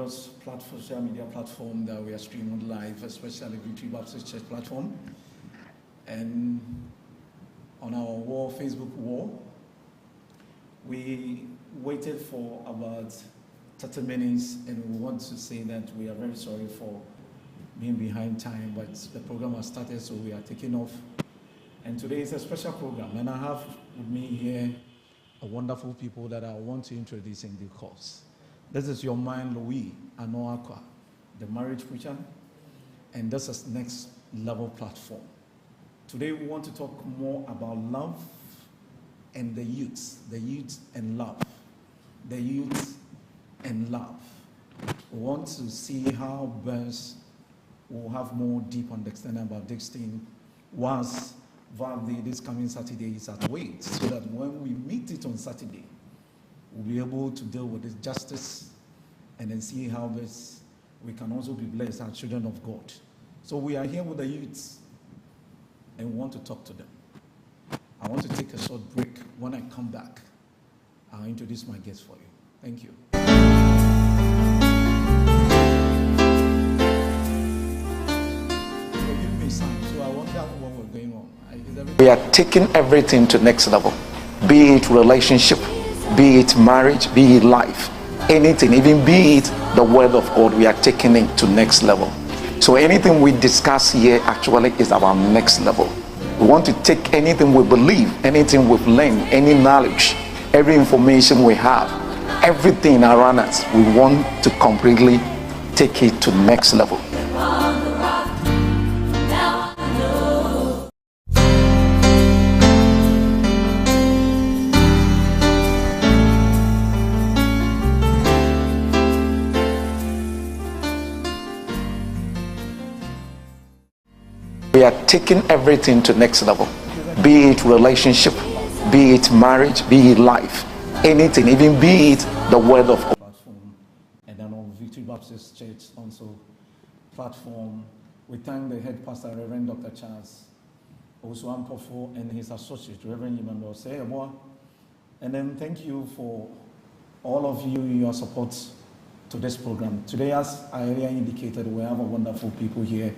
various social media platforms that we are streaming live, especially Victory Baptist Church platform, and on our Facebook wall. We waited for about 30 minutes, and we want to say that we are very sorry for being behind time, but the program has started, so we are taking off. And today is a special program, and I have with me here a wonderful people that I want to introduce in due course. This is your man, Louis Anoakwa, the marriage preacher, and this is Next Level platform. Today we want to talk more about love and the youth and love, the youth and love. We want to see how best we'll have more deep understanding about this thing once this coming Saturday is at weight, so that when we meet it on Saturday, we'll be able to deal with this justice and then see how this we can also be blessed as children of God. So we are here with the youths and we want to talk to them. I want to take a short break. When I come back, I'll introduce my guests for you. Thank you. So I wonder what was going on. We are taking everything to next level, be it relationship, be it marriage, be it life, anything, even be it the word of God, we are taking it to next level. So anything we discuss here actually is our next level. We want to take anything we believe, anything we've learned, any knowledge, every information we have, everything around us, we want to completely take it to next level. We are taking everything to next level, be it relationship, be it marriage, be it life, anything, even be it the word of God. And then on Victory Baptist Church also platform, we thank the head pastor, Reverend Dr. Charles, also Ampofo, and his associate, Reverend Yimando Seyeboa. And then thank you for all of you, your support to this program. Today, as I earlier indicated, we have a wonderful people here.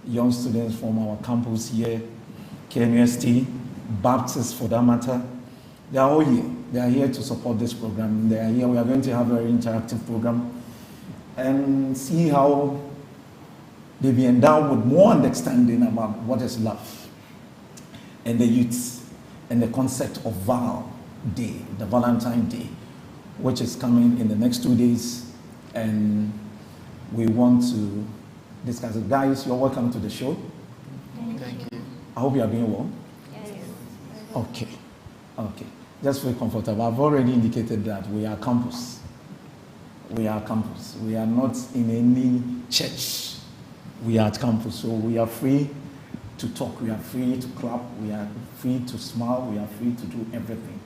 Young students from our campus here, KNUST, Baptists for that matter. They are all here. They are here to support this program. They are here. We are going to have a very interactive program and see how they be endowed with more understanding about what is love and the youth and the concept of Val Day, the Valentine Day, which is coming in the next 2 days. And we want to discuss it. Guys, you're welcome to the show. Thank you. I hope you are doing well. Yes. Okay. Just feel comfortable. I've already indicated that we are campus. We are campus. We are not in any church. We are at campus. So we are free to talk. We are free to clap. We are free to smile. We are free to do everything.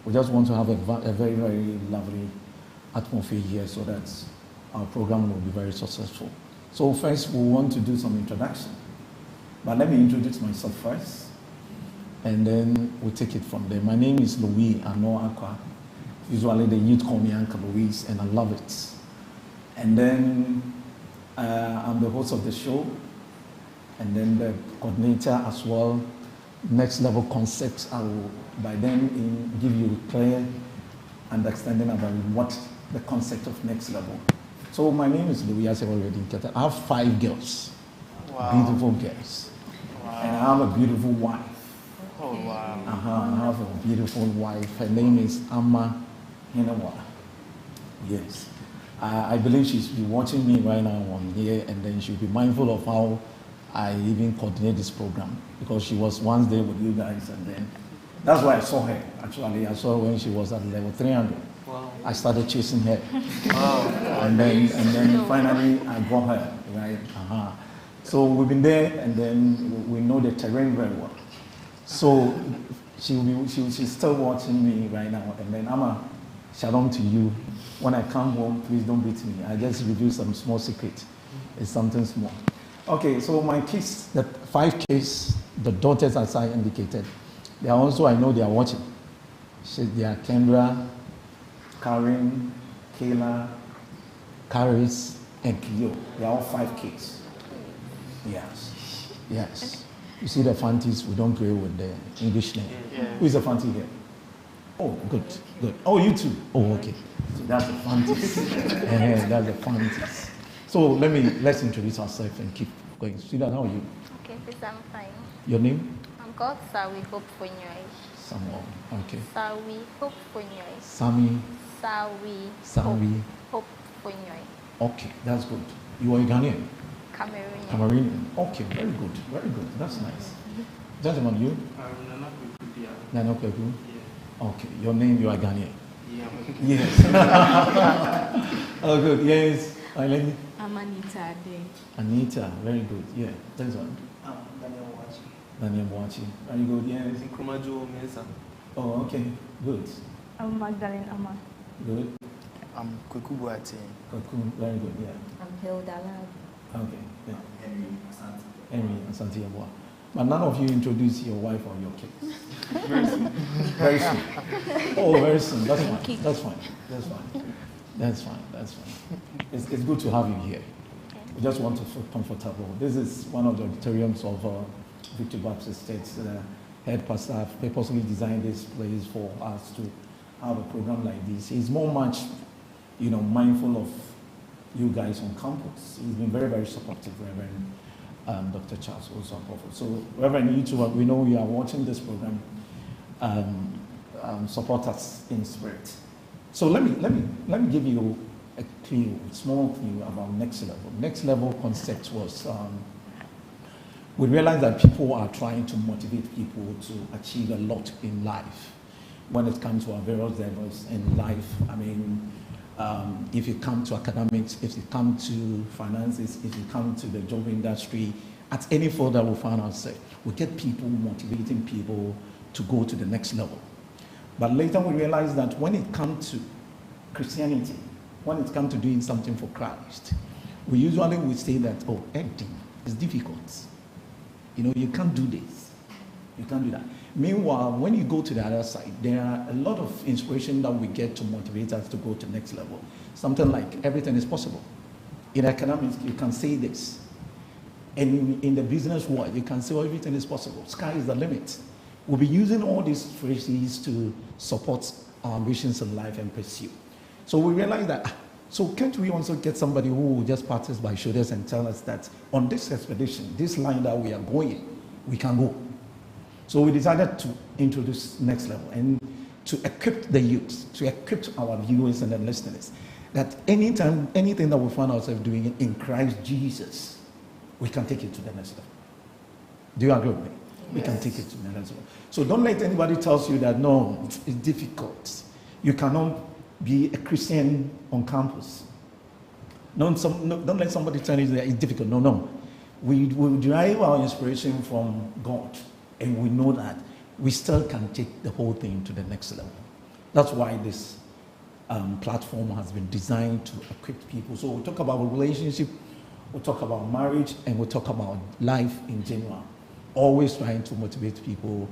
We just want to have a very, very lovely atmosphere here so that our program will be very successful. So first, we want to do some introduction. But let me introduce myself first, and then we'll take it from there. My name is Louis Anoakwa. Usually the youth call me Uncle Louis, and I love it. And then I'm the host of the show, and then the coordinator as well. Next level concepts, I will by then give you a clear understanding about what the concept of next level. So my name is Louis, as I already indicated. I have 5 girls, beautiful girls, and I have a beautiful wife. Oh wow! I have a beautiful wife. Her name is Amma Hinewa. Yes, I believe she's be watching me right now on here, and then she'll be mindful of how I even coordinate this program, because she was once there with you guys, and then that's why I saw her. Actually, I saw her when she was at level 300. Wow. I started chasing her. Wow. and then finally I got her, right? So we've been there, and then we know the terrain very well. So she's still watching me right now, and then Amma, shalom to you. When I come home, please don't beat me. I just reveal some small secret. It's something small. Okay, so my kids, the 5 kids, the daughters as I indicated, they are also, I know they are watching. They are Kendra, Karen, Kayla, Caris, and Kyo. They are all 5 kids. Yes. Yes. You see the Fantis, we don't play with the English name. Yeah. Who is the Fanti here? Oh, good, good. Oh, you too. Oh, okay. So that's the Fantis. That's the Fantis. So let's introduce ourselves and keep going. Sweetheart, how are you? Okay, please, I'm fine. Your name? I'm called Sawi Hope Funyoy. Samuel. Okay. Sawi Hope Funyoy. Sami. Sawi Hope Funyoy. Okay, that's good. You are Ghanaian? Cameroonian. Cameroonian. Okay, very good. Very good. That's nice. Gentlemen, you? Nana Kweku? Yeah. Okay, your name, you are Ghanaian? Yeah. Yes. Oh, good. Yes. Eileen? I'm Anita Ade. Anita, very good. Yeah. That's one. Daniel Mwachi. Very good. Yes. Oh, okay. Good. I'm Magdalene Ama. Good. I'm Kweku Boateng. Cocoon. Very good. Yeah. I'm Hilda Lab. Okay. Yeah. Henry Asante Yabua. But none of you introduce your wife or your kids. Very soon. Very soon. Oh, very soon. That's fine. That's fine. That's fine. That's fine. That's fine. It's good to have you here. We just want to feel comfortable. This is one of the auditoriums of Victory Baptist Church. The head pastor have purposely designed this place for us to have a program like this. He's much, mindful of you guys on campus. He's been very, very supportive, Reverend Dr. Charles, also a prophet. So, Reverend, you two, we know you are watching this program. Support us in spirit. So let me give you a small clue about next level. Next level concept was we realized that people are trying to motivate people to achieve a lot in life when it comes to our various levels in life. I mean, if you come to academics, if you come to finances, if you come to the job industry, at any field that we find ourselves, we get people motivating people to go to the next level. But later we realized that when it comes to Christianity, when it comes to doing something for Christ, we usually would say that, oh, Eddie, it's difficult. You can't do this. You can't do that. Meanwhile, when you go to the other side, there are a lot of inspiration that we get to motivate us to go to the next level. Something like everything is possible. In academics, you can say this. And in the business world, you can say, oh, everything is possible. Sky is the limit. We'll be using all these phrases to support our ambitions in life and pursue. So we realized that, so can't we also get somebody who will just pat us by shoulders and tell us that on this expedition, this line that we are going, we can go. So we decided to introduce next level and to equip the youth, to equip our viewers and the listeners, that anytime, anything that we find ourselves doing in Christ Jesus, we can take it to the next level. Do you agree with me? Yes. We can take it to the next level. So don't let anybody tell you that, no, it's difficult. You cannot be a Christian on campus. Don't let somebody tell you that it's difficult. No. We derive our inspiration from God, and we know that we still can take the whole thing to the next level. That's why this platform has been designed to equip people. So we'll talk about relationship, we'll talk about marriage, and we'll talk about life in general. Always trying to motivate people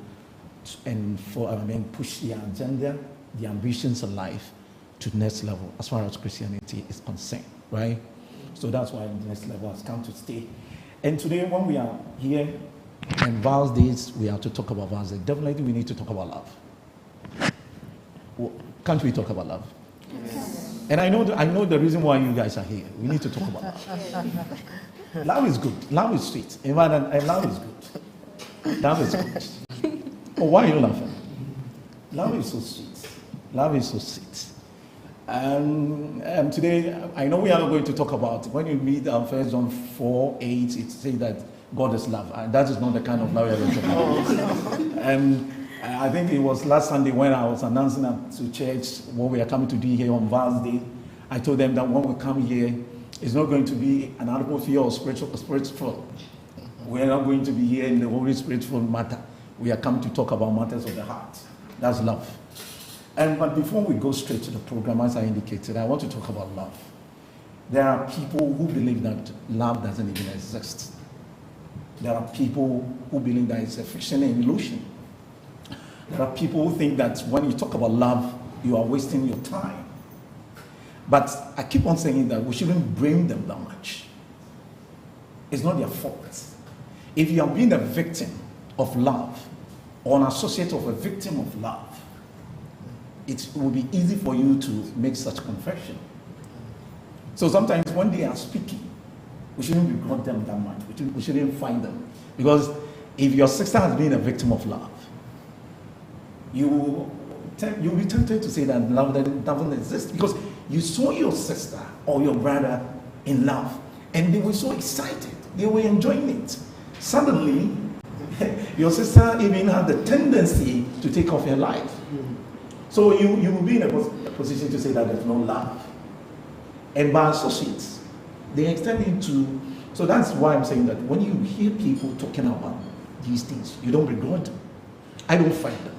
and push the agenda, the ambitions of life to the next level as far as Christianity is concerned, right? So that's why the next level has come to stay. And today when we are here in Val's Days, we have to talk about Val's Day. Definitely we need to talk about love. Well, can't we talk about love? Yes. And I know the reason why you guys are here. We need to talk about love. Love is good. Love is sweet. And love is good. Love is good. Oh, why are you laughing? Love is so sweet. Love is so sweet. And today, I know we are going to talk about, when you read 1 John 4:8, it says that God is love. And that is not the kind of love we are going to talk about. And I think it was last Sunday when I was announcing to church what we are coming to do here on Val's Day. I told them that when we come here, it's not going to be an atmosphere or spiritual. We are not going to be here in the Holy Spiritual matter. We are come to talk about matters of the heart. That's love. But before we go straight to the program, as I indicated, I want to talk about love. There are people who believe that love doesn't even exist. There are people who believe that it's a fiction and illusion. There are people who think that when you talk about love, you are wasting your time. But I keep on saying that we shouldn't blame them that much. It's not their fault. If you have been a victim of love or an associate of a victim of love, it will be easy for you to make such confession. So sometimes when they are speaking, we shouldn't regard them that much. We shouldn't find them. Because if your sister has been a victim of love, you'll be tempted to say that love doesn't exist, because you saw your sister or your brother in love and they were so excited. They were enjoying it. Suddenly, your sister even had the tendency to take off her life. So you will be in a position to say that there's no love. And by associates, they extend it to. So that's why I'm saying that when you hear people talking about these things, you don't regard them. I don't fight them,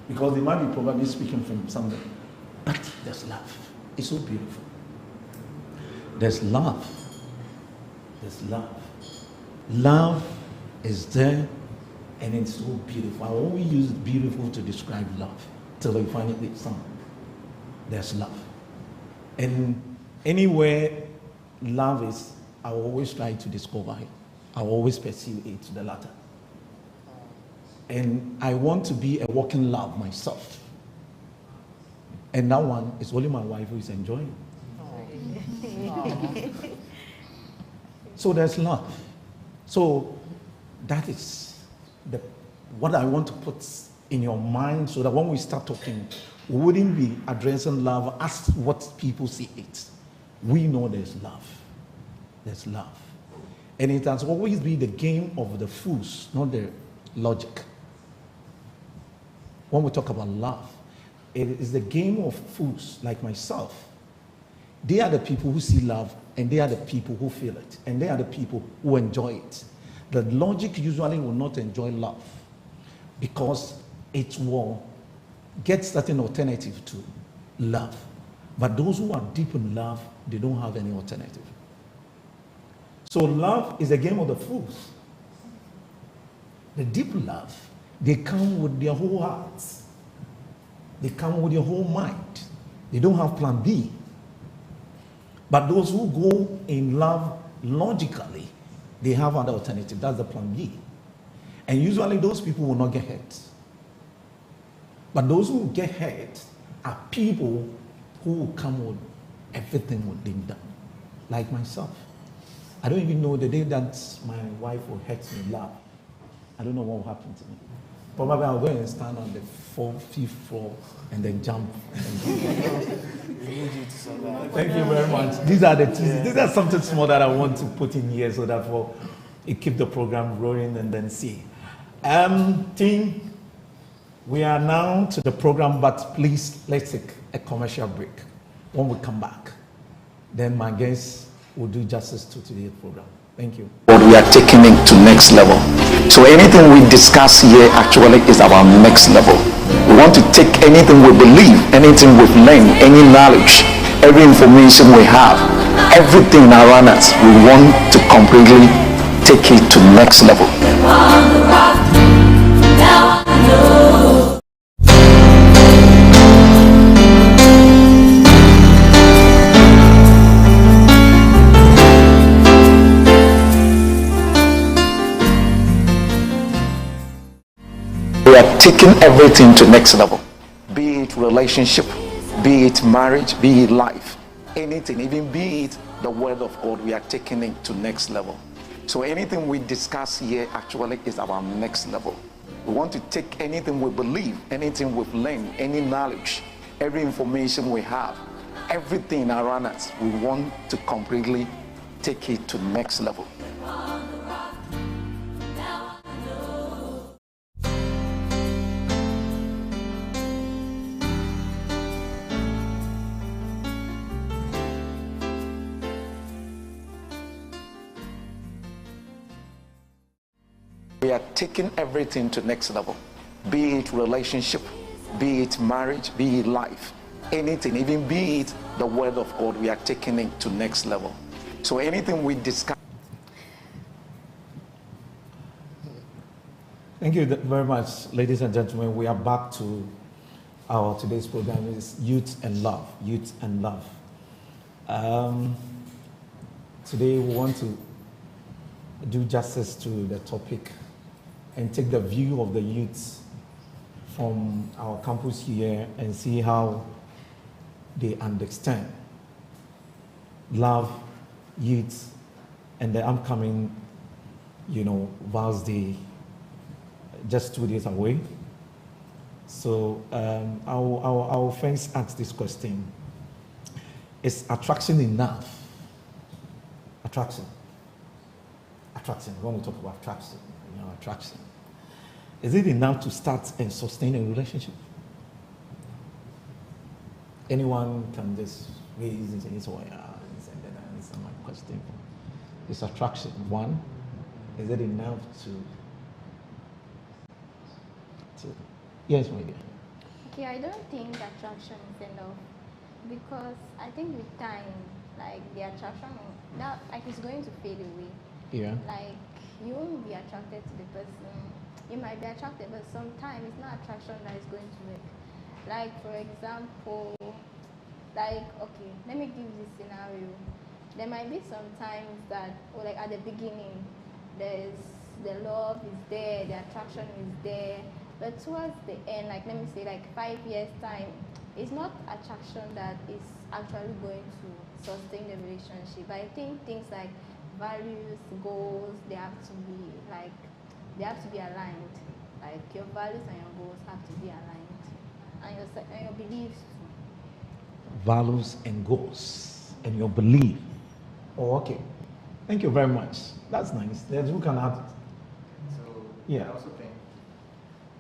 because they might be probably speaking from something. But there's love. It's so beautiful. There's love. There's love. Love is there, and it's so beautiful. I always use beautiful to describe love till you find it with some. There's love. And anywhere love is, I always try to discover it. I always pursue it to the latter. And I want to be a walking love myself. And that one is only my wife who is enjoying. So there's love. So that is what I want to put in your mind, so that when we start talking, we wouldn't be addressing love as what people see it. We know there's love. There's love. And it has always been the game of the fools, not the logic. When we talk about love, it is the game of fools like myself. They are the people who see love, and they are the people who feel it, and they are the people who enjoy it. The logic usually will not enjoy love, because it will get certain alternative to love. But those who are deep in love, they don't have any alternative. So love is a game of the fools. The deep love, they come with their whole hearts. They come with their whole mind. They don't have plan B. But those who go in love logically, they have other alternative. That's the plan B. And usually those people will not get hurt. But those who get hurt are people who will come with everything within them. Like myself. I don't even know the day that my wife will hurt me laugh. I don't know what will happen to me. Probably I'll go and stand on the 5th floor and then jump. Thank you very much. These are the teasers. These are something small that I want to put in here so that it keep the program rolling and then see. Team, we are now to the program, but please let's take a commercial break. When we come back, then my guests will do justice to today's program. Thank you. But we are taking it to next level. So anything we discuss here actually is our next level. We want to take anything we believe, anything we've learned, any knowledge, every information we have, everything around us, we want to completely take it to next level. We are taking everything to next level, be it relationship, be it marriage, be it life, anything, even be it the word of God, we are taking it to next level. So anything we discuss here actually is our next level. We want to take anything we believe, anything we've learned, any knowledge, every information we have, everything around us, we want to completely take it to next level. We are taking everything to next level, be it relationship, be it marriage, be it life, anything, even be it the word of God, we are taking it to next level. So anything we discuss. Thank you very much, ladies and gentlemen. We are back to our today's program is Youth and Love. Youth and Love. Today we want to do justice to the topic and take the view of the youth from our campus here and see how they understand love, youth, and the upcoming, Vows Day, just 2 days away. So I'll first ask this question. Is attraction enough? Attraction. We want to talk about attraction. Attraction. Is it enough to start and sustain a relationship? Anyone can just raise and say, and then answer my question. Is attraction one? Is it enough to yes, my dear. Okay, I don't think attraction is enough because I think with time, like the attraction, it's going to fade away. Yeah. Like you won't be attracted to the person. You might be attracted, but sometimes it's not attraction that is going to work. Like for example, okay, let me give this scenario. There might be some times that, or like at the beginning, the love is there, the attraction is there, but towards the end, like let me say, like 5 years time, it's not attraction that is actually going to sustain the relationship. I think things like values, goals, they have to be aligned. Like your values and your goals have to be aligned, and your beliefs too. Values and goals and your belief. Oh, okay. Thank you very much. That's nice. There's who can have it. So Yeah. I also think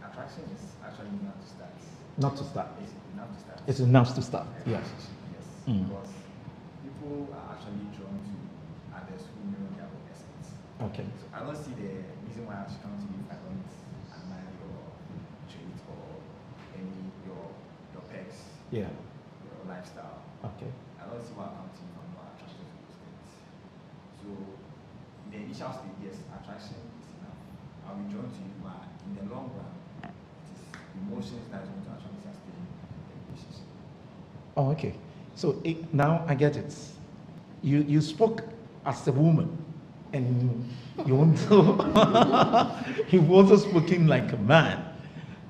attraction is actually enough to start. Not to start. It's enough to start. It's enough to start. Yes. Yes. Mm. Because people are actually drawn to others who know their own essence. Okay. So I don't see the reason why I should come to you if I don't admire your trait or any your pecs, Yeah. your lifestyle. Okay. I don't see why I come to you if I'm not attracted to those things. So in the initial stage, yes, attraction is enough. I'll be drawn to you, but in the long run, it is emotions that is going to actually sustain the relationship. Oh, okay. So now I get it. You spoke as a woman, and you want to. You've also spoken like a man.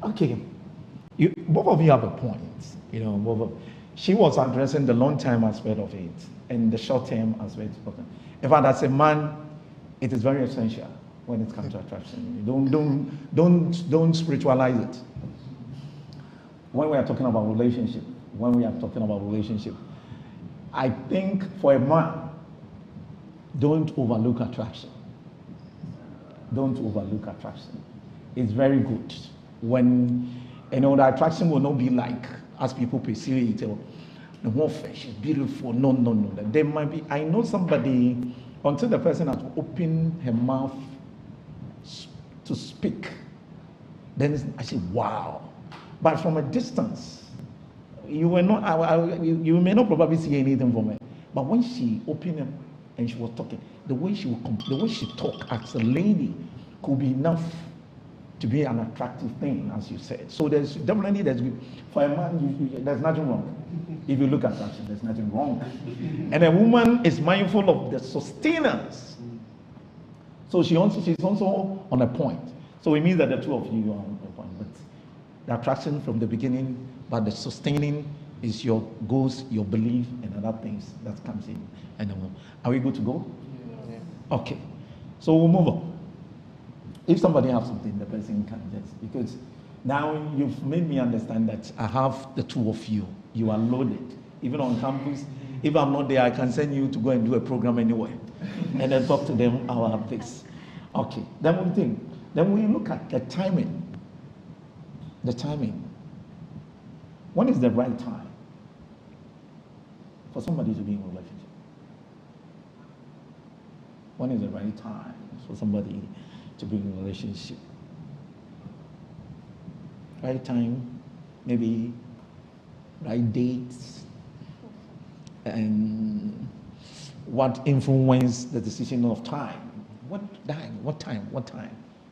Okay. Both of you have a point. She was addressing the long-term aspect of it and the short-term aspect of it. In fact, as a man, it is very essential when it comes to attraction. Don't spiritualize it. When we are talking about relationship, I think for a man, don't overlook attraction. Don't overlook attraction. It's very good when the attraction will not be like as people perceive it. The warfare, she's beautiful. No. There might be. I know somebody until the person has opened her mouth to speak. Then I say, wow. But from a distance, you may not probably see anything from her. But when she opened her and she was talking, the way she talked as a lady could be enough to be an attractive thing, as you said. So there's for a man, there's nothing wrong. If you look at attraction, there's nothing wrong. And a woman is mindful of the sustenance. So she's also on a point. So it means that the two of you are on a point. But the attraction from the beginning, but the sustaining is your goals, your belief, and other things that comes in. And are we good to go? Yeah. Okay. So we'll move on. If somebody has something, the person can just, because now you've made me understand that I have the two of you. You are loaded. Even on campus, if I'm not there, I can send you to go and do a program anywhere. And then talk to them about this. Okay. Then we look at the timing. The timing. When is the right time for somebody to be in a relationship? When is the right time for somebody to be in a relationship? Right time, maybe right dates, and what influence the decision of time? What time?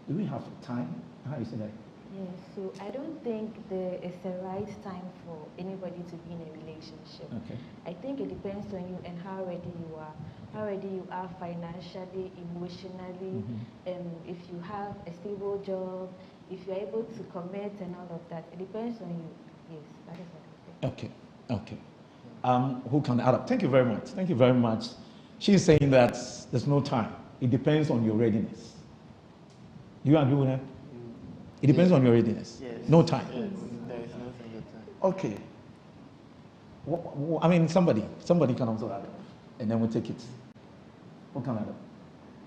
Do we have time? How you say that? Yes, so I don't think there is a right time for anybody to be in a relationship. Okay. I think it depends on you and how ready you are. How ready you are financially, emotionally, if you have a stable job, if you're able to commit and all of that. It depends on you. Yes, that is what I think. Okay. Who can add up? Thank you very much. Thank you very much. She's saying that there's no time. It depends on your readiness. You agree with her? It depends on your readiness. Yes. No time. Yes. There is no single time. Okay. I mean, somebody can also add up, and then we'll take it. Who can add up?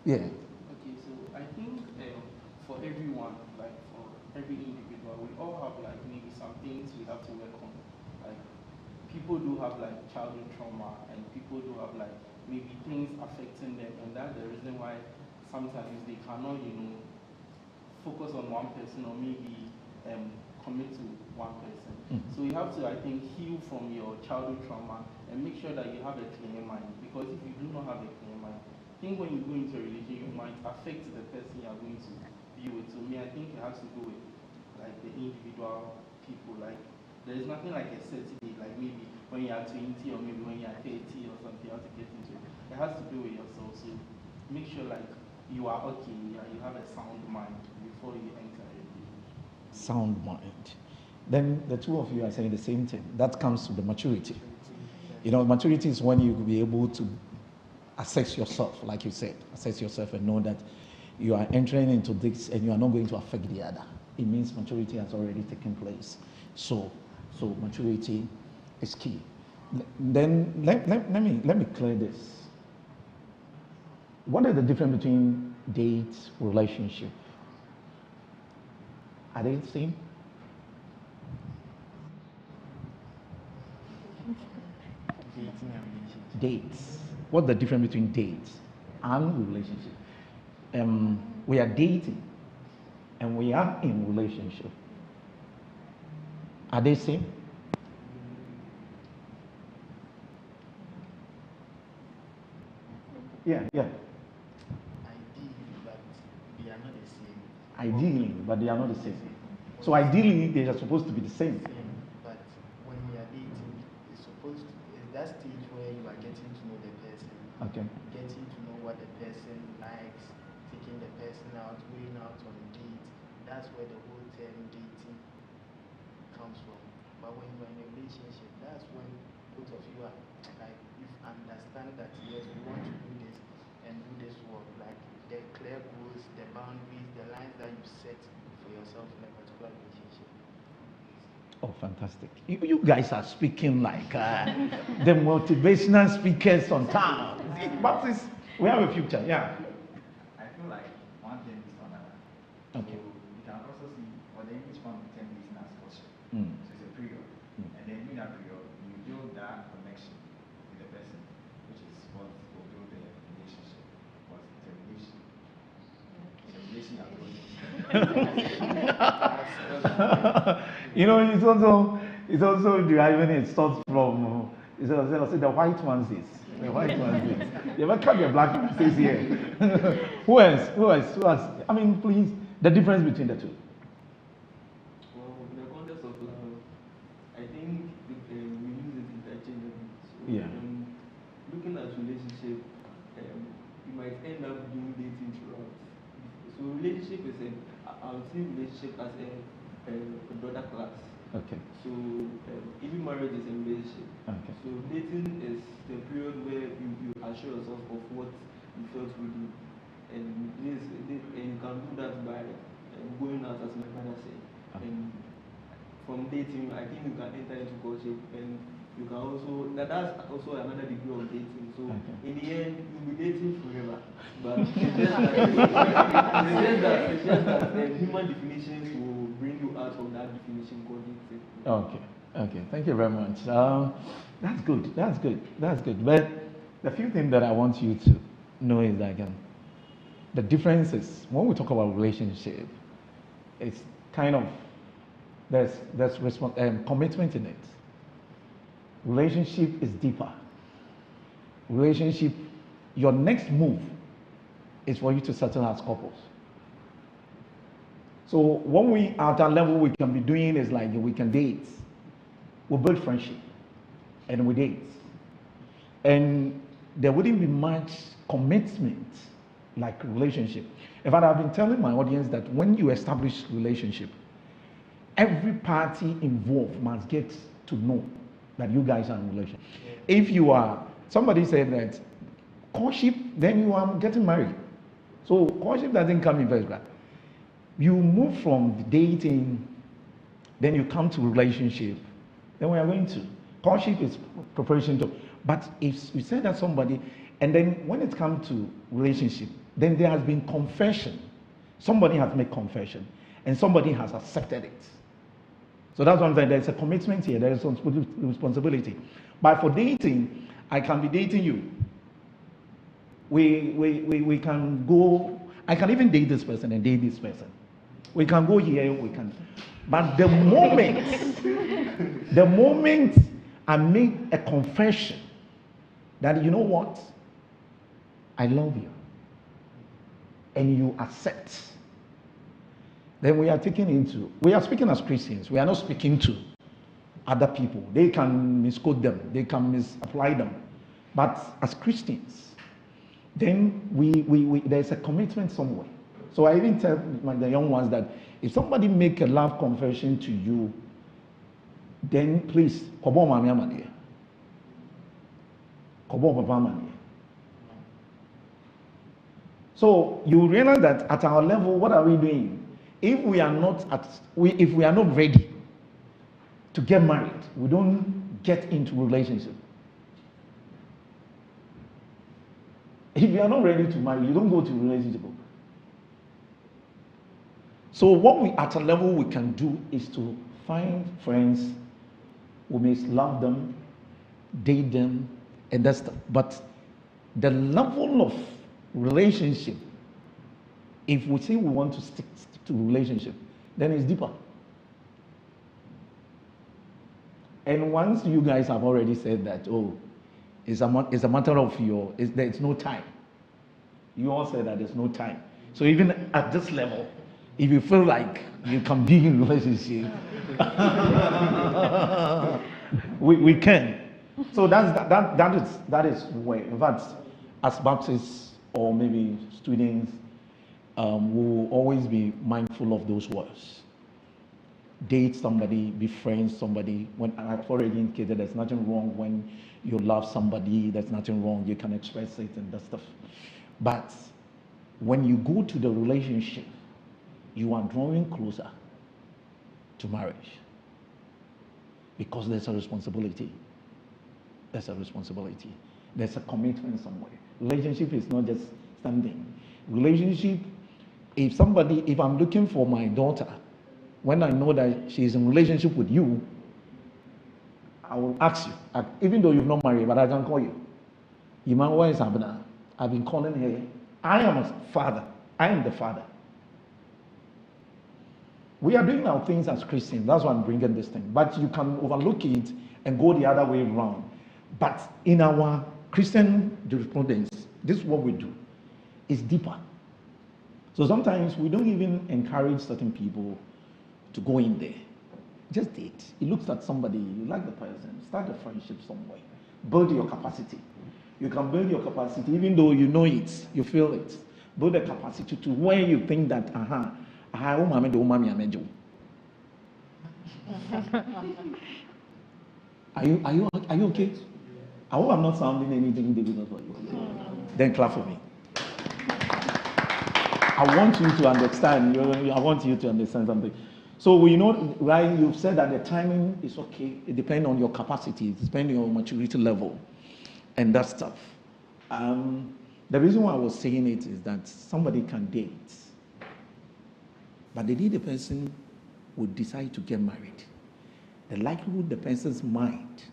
Yeah. Okay, so I think for everyone, like for every individual, we all have like maybe some things we have to work on. Like people do have like childhood trauma, and people do have like maybe things affecting them, and that's the reason why sometimes they cannot, focus on one person or maybe commit to one person. So you have to, I think, heal from your childhood trauma and make sure that you have a clear mind. Because if you do not have a clear mind, I think when you go into a religion, you might affect the person you are going to be with. So me, I think it has to do with like the individual people. Like there is nothing like a certain age, like maybe when you are 20 or maybe when you are 30 or something, you have to get into it. It has to do with yourself. So make sure like you are okay, you have a sound mind before you enter a relationship. Sound mind. Then the two of you are saying the same thing. That comes to the maturity. Maturity is when you will be able to assess yourself, like you said, assess yourself and know that you are entering into this and you are not going to affect the other. It means maturity has already taken place. So maturity is key. Then let me clear this. What is the difference between date, relationship? Are they the same? Dating and relationship. Dates. What's the difference between dates and relationship? We are dating and we are in relationship. Are they same? Yeah. Ideally, but they are not the same. Ideally, but they are not the same. So ideally, they are supposed to be the same. But when you are dating, it's that stage where you are getting to know the person. Okay. Getting to know what the person likes, taking the person out, going out on a date. That's where the whole term dating comes from. But when you are in a relationship, that's when both of you are like, you understand that yes, we want to do this and do this work. Like the clear goals, the boundaries, the lines that you set for yourself in a particular relationship. Oh, fantastic. You guys are speaking like the motivational speakers on town. But we have a future, yeah. I feel like one thing is another. Okay. So you can also see, for the English one, we term dating as courtship. Mm. So it's a period. And then in that period, you build that connection with the person, which is what will build the relationship. But it's a relation. It's a relation you are building. It's also deriving its thoughts from the white man says. The white man says. You ever cut the black man says here. Who else? I mean, please, the difference between the two. Well, in the context of love, I think we use it interchangeably. So, Yeah. Looking at relationship, you might end up doing dating throughout. So relationship is I would see relationship as a brother class. Okay. So even marriage is a relationship. Okay. So dating is the period where you assure yourself of what you felt we do. And you can do that by going out, as my father said. And from dating, I think you can enter into courtship, and you can also that's also another degree of dating. So in the end, you'll be dating forever. But it's just that human definitions will bring you out of that definition called dating. Okay. Thank you very much. That's good. But the few things that I want you to know is that the difference is when we talk about relationship, it's kind of there's commitment in it. Relationship is deeper. Relationship, your next move is for you to settle as couples. So what we at that level we can be doing is like we can date, we build friendship, and we date, and there wouldn't be much commitment like relationship. In fact, I've been telling my audience that when you establish relationship, every party involved must get to know that you guys are in a relationship. If you are, somebody said that courtship, then you are getting married. So courtship doesn't come in first class. You move from dating, then you come to relationship. Then we are going to courtship is preparation to. But if you say that somebody, and then when it comes to relationship, then there has been confession. Somebody has made confession, and somebody has accepted it. So that's one thing. There's a commitment here. There is responsibility. But for dating, I can be dating you. We can go. I can even date this person and date this person. We can go here. We can. But the moment I make a confession that you know what, I love you, and you accept, then we are we are speaking as Christians. We are not speaking to other people. They can misquote them, they can misapply them. But as Christians, then there's a commitment somewhere. So I even tell the young ones that if somebody make a love confession to you, then please, kobo mami amani, kobo papa amani. So you realize that at our level, what are we doing? If we are not ready to get married, we don't get into relationship. If you are not ready to marry, you don't go to relationship. So what we at a level we can do is to find friends who may love them, date them, and that's stuff. But the level of relationship, if we say we want to stick to relationship, then it's deeper. And once you guys have already said that, it's a matter of there's no time. You all said that there's no time. So even at this level, if you feel like you can be in a relationship, we can. So that is where, in fact, as Baptists or maybe students, will always be mindful of those words. Date somebody, befriend somebody. When I've already indicated, there's nothing wrong when you love somebody. There's nothing wrong. You can express it and that stuff. But when you go to the relationship, you are drawing closer to marriage because there's a responsibility. There's a responsibility. There's a commitment somewhere. Relationship is not just standing. Relationship, if I'm looking for my daughter, when I know that she's in relationship with you, I will ask you, even though you've not married, but I can call you. Iman, where is Abna? I've been calling her. I am a father. I am the father. We are doing our things as Christians. That's why I'm bringing this thing. But you can overlook it and go the other way around. But in our Christian jurisprudence, this is what we do. It's deeper. So sometimes we don't even encourage certain people to go in there. Just date. You look at somebody, you like the person, start a friendship somewhere. Build your capacity. You can build your capacity even though you know it, you feel it. Build a capacity to where you think that, are you okay? I hope I'm not sounding anything difficult for you. Then clap for me. I want you to understand. I want you to understand something. So we know why you've said that the timing is okay. It depends on your capacity. It depends on your maturity level, and that stuff. The reason why I was saying it is that somebody can date, but the day the person would decide to get married, the likelihood the person's mind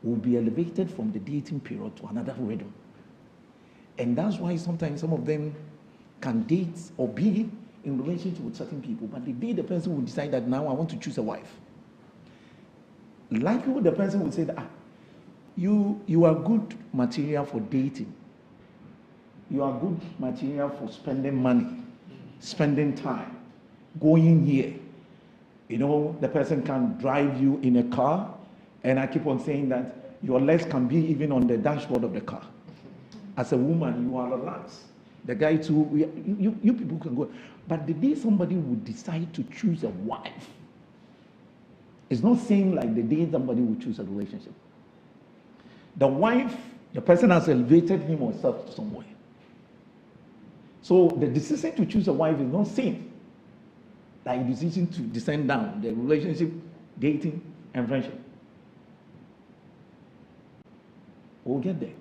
will be elevated from the dating period to another rhythm. And that's why sometimes some of them can date or be in relationship with certain people, but the day the person will decide that now I want to choose a wife, likelihood the person will say that you are good material for dating. You are good material for spending money, spending time. going here. You know, the person can drive you in a car, and I keep on saying that your legs can be even on the dashboard of the car. As a woman, you are relaxed. The guy too, you people can go. But the day somebody would decide to choose a wife, it's not same like the day somebody would choose a relationship. The wife, the person has elevated him or herself to somewhere. So the decision to choose a wife is not same like the decision to descend down, the relationship, dating, and friendship. We'll get there.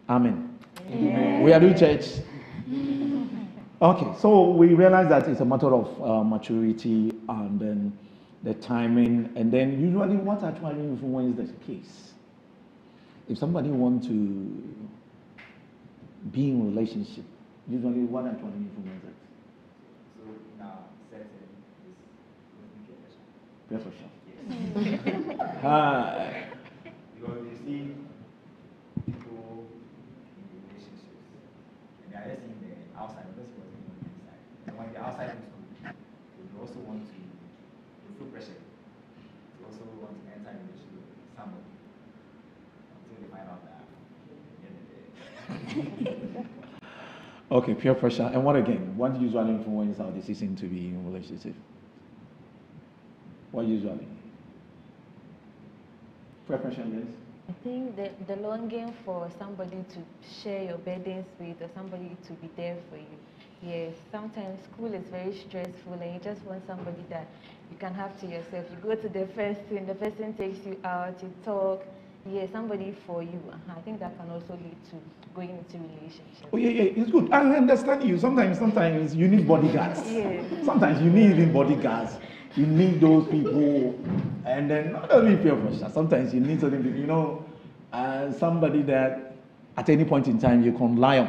Amen. Amen. We are doing church. Okay, so we realize that it's a matter of maturity and then the timing, and then usually what actually influences the case. If somebody wants to be in a relationship, usually what actually influences it? So now, certain is Pressure. yes. Hi. Because you see people in relationships, and they are just seeing the outside, but that's what's going on inside. And when the outside is good, they also want to feel pressure. They also want to enter a relationship with somebody until they find out that Okay, peer pressure. And what again? What usually influences our decision to be in a relationship? What usually? Peer pressure, yes? I think the longing for somebody to share your burdens with or somebody to be there for you. Yes, sometimes school is very stressful and you just want somebody that you can have to yourself. You go to the person takes you out, you talk. Yeah, somebody for you. I think that can also lead to going into relationships. Oh, yeah, it's good. I understand you. Sometimes you need bodyguards. Yeah. Sometimes you need even bodyguards. You need those people, and then not only peer pressure. Sometimes you need certain people, you know, somebody that at any point in time you can rely on.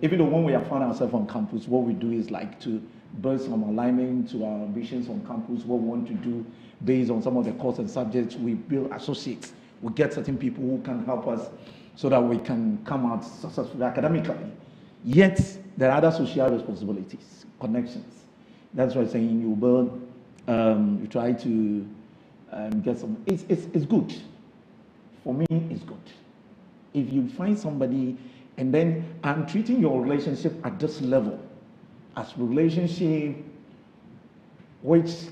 Even though when we have found ourselves on campus, what we do is like to build some alignment to our ambitions on campus, what we want to do based on some of the course and subjects. We build associates. We get certain people who can help us so that we can come out successfully academically. Yet, there are other social responsibilities, connections. That's why I'm saying you build, you try to get some. It's good. For me, it's good. If you find somebody, and then I'm treating your relationship at this level as relationship, which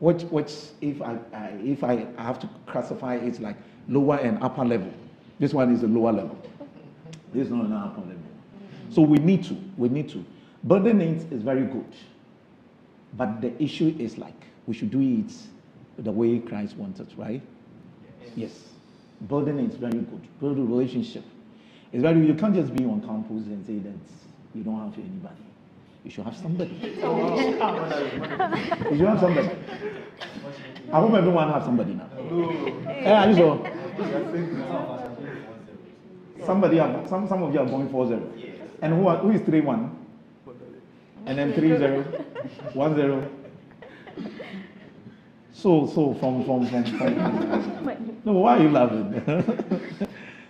if I have to classify it like lower and upper level. This one is the lower level. This is not an upper level. So we need to. Burden it is very good. But the issue is like we should do it the way Christ wanted, right? Yes. Burden is very good. Build a relationship. It's very, you can't just be on campus and say that you don't have anybody. You should have somebody. You should have somebody. I hope everyone has somebody now. Yeah, are you sure? Somebody, some of you are going 4-0. And who is 3-1? And then 3-0, 1-0. So from no, why are you laughing?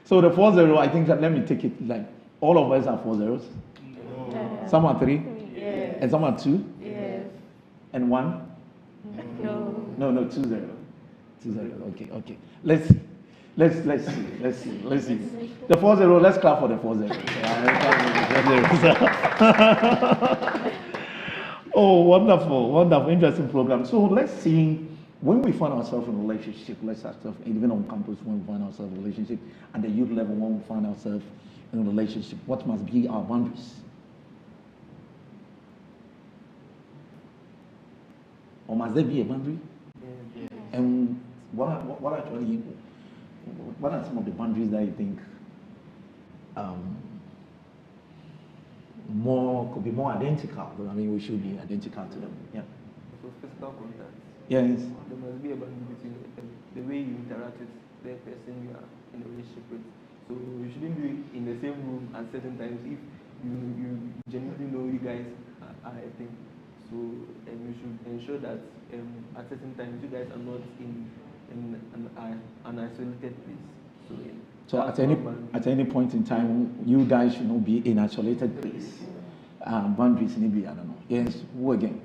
So the 4-0, I think that, let me take it like all of us are 4 zeros. Some are 3, and some are 2, and 1. No, 2-0. 2-0. Okay. Let's see. The 4-0. Let's clap for the 4-0. Oh, wonderful, interesting program. So let's see. When we find ourselves in a relationship, let's ask ourselves, even on campus, when we find ourselves in a relationship, at the youth level, when we find ourselves in a relationship, what must be our boundaries? Or must there be a boundary? And what are some of the boundaries that you think could be more identical? I mean, we should be identical to them. Yeah. So physical contact. Yes. There must be a boundary between the way you interact with the person you are in a relationship with. So you shouldn't be in the same room at certain times if you genuinely know you guys are a thing. So you should ensure that at certain times you guys are not in an isolated place. So at any point in time, you guys should not be in an isolated place. Boundaries maybe, I don't know. Yes, who again?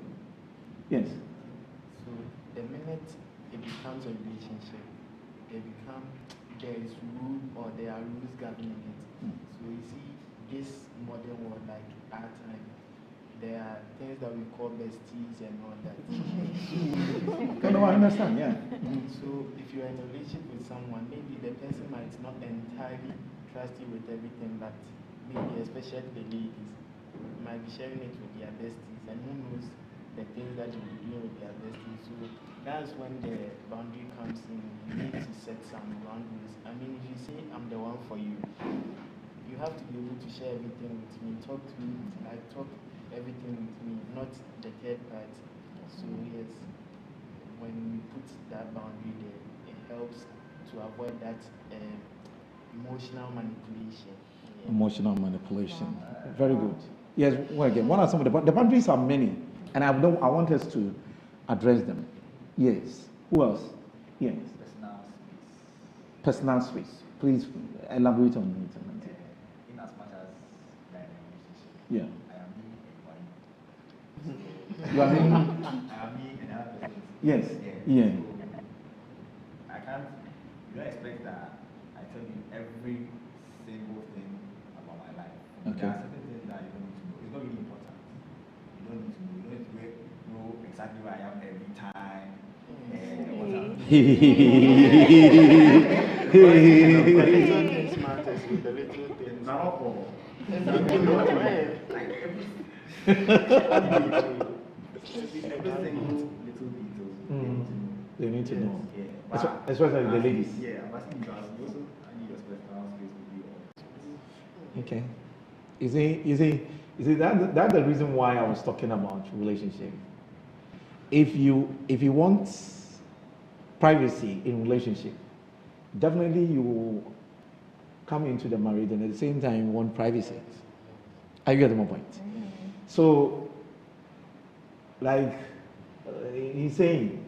Yes. So the minute it becomes a relationship, there is rule or there are rules governing it. So you see, this modern world, like our time, there are things that we call besties and all that. No, I understand, yeah. So if you're in a relationship with someone, maybe the person might not entirely trust you with everything, but maybe especially the ladies might be sharing it with their besties, and who knows the things that you'll be doing with their besties. So that's when the boundary comes in. You need to set some boundaries. I mean, if you say I'm the one for you, you have to be able to share everything with me, talk to me, like talk everything with me, not the third party. So yes, when we put that boundary there, it helps to avoid that emotional manipulation. Yeah. Emotional manipulation. Very good. Yes, well, again, what are some of the boundaries are many, and I want us to address them. Yes. Who else? Yes. Personal space. Please elaborate on it. In as much as like a relationship, Yeah. I am me and one. You are me? I am me and another person. Yes. Yeah. Yeah. So I can't. You don't expect that I tell you every single thing about my life. Okay. There are certain things that you don't need to know. It's not really important. You don't need to know. You don't need to know exactly where I am every time. The little things matters with the little things. Not all. Everything little details. They need to know. Yeah. Especially the ladies. Yeah, I'm asking you guys. You also need your personal space to be on. Okay. You see that's the reason why I was talking about relationship. If you want privacy in relationship, definitely you will come into the marriage and at the same time you want privacy. Are you getting my point? So, like he's saying,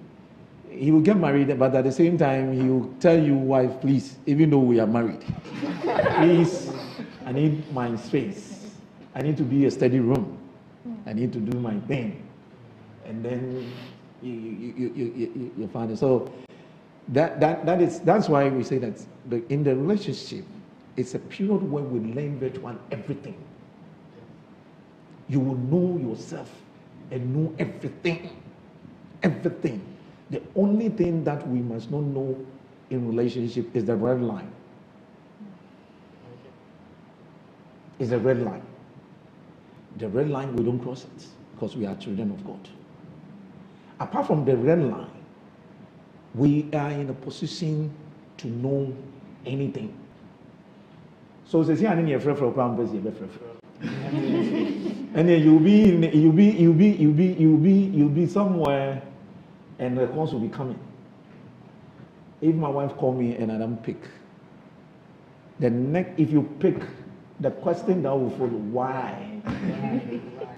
he will get married, but at the same time he will tell you, wife, please, even though we are married, please, I need my space. I need to be a steady room. I need to do my thing. And then you find it. So that's why we say that in the relationship, it's a period where we learn virtually everything. You will know yourself and know everything. Everything. The only thing that we must not know in relationship is the red line. It's a red line. The red line, we don't cross it because we are children of God. Apart from the red line, we are in a position to know anything. So say I need a friend for and then you'll be somewhere and the response will be coming. If my wife call me and I don't pick, if you pick, the question that will follow, why?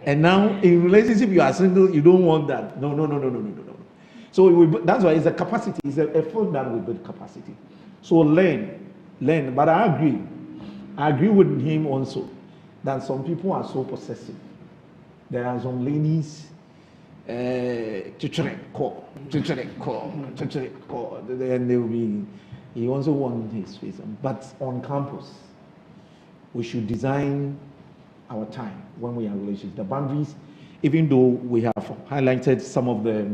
And now in relationship you are single, you don't want that. No. So that's why it's a capacity. It's a effort that will build capacity. So learn. But I agree with him also that some people are so possessive. There are some ladies, and they will be. He also wants his space. But on campus, we should design our time when we are in relationships. The boundaries, even though we have highlighted some of the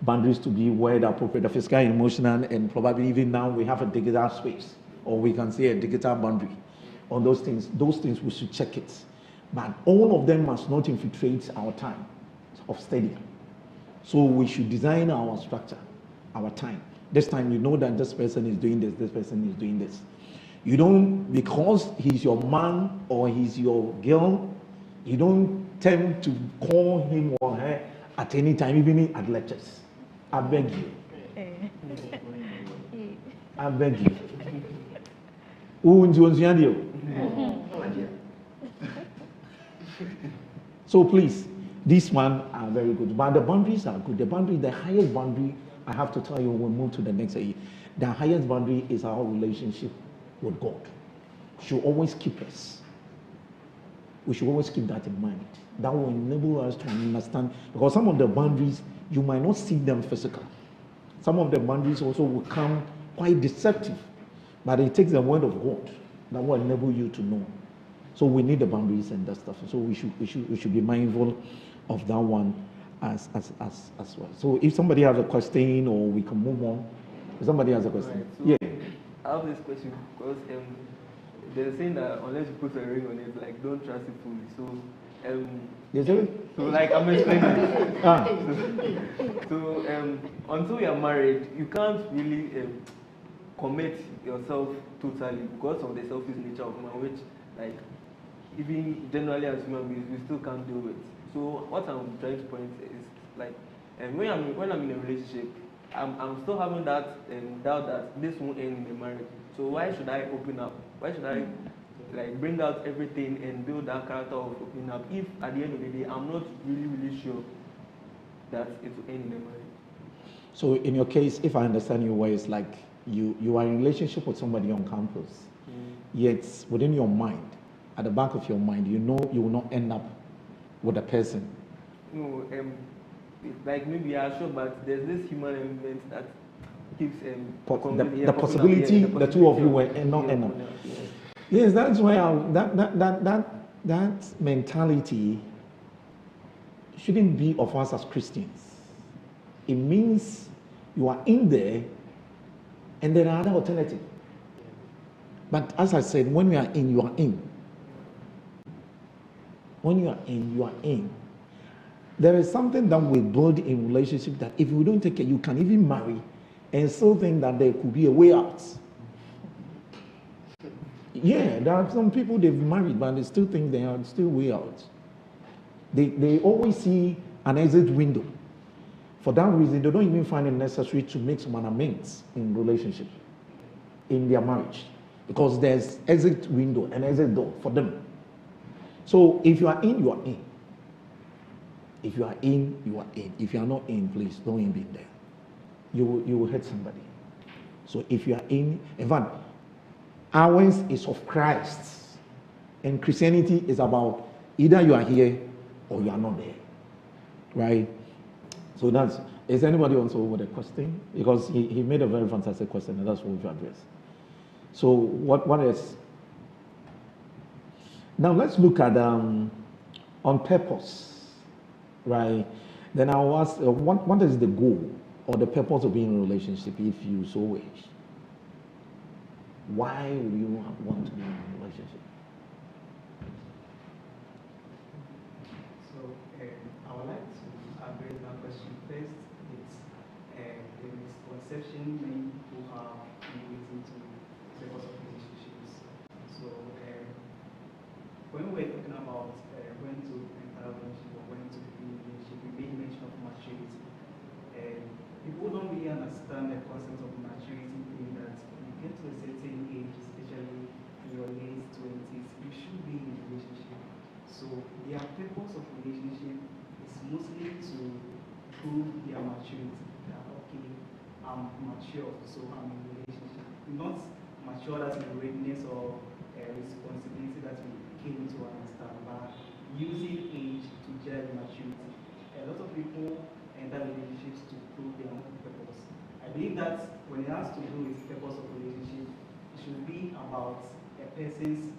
boundaries to be where the appropriate, the physical and emotional, and probably even now we have a digital space, or we can say a digital boundary on those things we should check it. But all of them must not infiltrate our time of study. So we should design our structure, our time. This time you know that this person is doing this person is doing this. You don't, because he's your man or he's your girl, you don't tend to call him or her at any time, even at lectures. I beg you. I beg you. So please, these ones are very good, but the boundaries are good. The highest boundary, I have to tell you, we'll move to the next age. The highest boundary is our relationship with God. Should always keep us. we should always keep that in mind. That will enable us to understand, because some of the boundaries, you might not see them physically. Some of the boundaries also will come quite deceptive, but it takes the word of God that will enable you to know. So we need the boundaries and that stuff. So we should be mindful of that one as well. So if somebody has a question, or we can move on. If somebody has a question, right, so I have this question because they're saying that unless you put a ring on it, like don't trust it fully. So yes, sir? so like I'm explaining. So until you're married, you can't really commit yourself totally because of the selfish nature of man, which like even generally as human beings we still can't deal with. So what I'm trying to point is like when I'm in a relationship, I'm still having that doubt that this won't end in a marriage. So why should I open up? Why should I like bring out everything and build that character of opening up if at the end of the day I'm not really sure that it will end in a marriage? So in your case, if I understand your way, it's like you are in a relationship with somebody on campus, yet within your mind, at the back of your mind, you know you will not end up with a person. No, like maybe I'm sure, but there's this human element that keeps the possibility the two of you will not end up. Yes, that's why that mentality shouldn't be of us as Christians. It means you are in there and there are other alternatives. But as I said, when you are in, you are in. When you are in, you are in. There is something that we build in relationship that if you don't take care, you can even marry and still think that there could be a way out. Yeah, there are some people they've married, but they still think there are still way out. They always see an exit window. For that reason, they don't even find it necessary to make some amends in relationship, in their marriage, because there's exit window and exit door for them. So if you are in, you are in. If you are in, you are in. If you are not in, please don't even be there. You will hurt somebody. So if you are in fact, ours is of Christ, and Christianity is about either you are here or you are not there, right? So that's. Is anybody also with a question? Because he made a very fantastic question, and that's what we've addressed. So what is? Now let's look at on purpose, right? Then I'll ask, what is the goal or the purpose of being in a relationship if you so wish? Why would you want to be in a relationship? So I would like to address that question first. It's the misconception many people have relating to the purpose of relationships. So when we're talking about when to enter a relationship or when to be in a relationship, we made mention of maturity. People don't really understand the concept of maturity, being that you get to a certain age, especially in your late 20s, you should be in a relationship. So their purpose of relationship is mostly to prove their maturity. That okay, I'm mature, so I'm in a relationship. Not mature as in readiness or responsibility that we came to understand, but using age to judge maturity. A lot of people enter relationships to prove their own purpose. I believe that when it has to do with purpose of relationship, it should be about a person's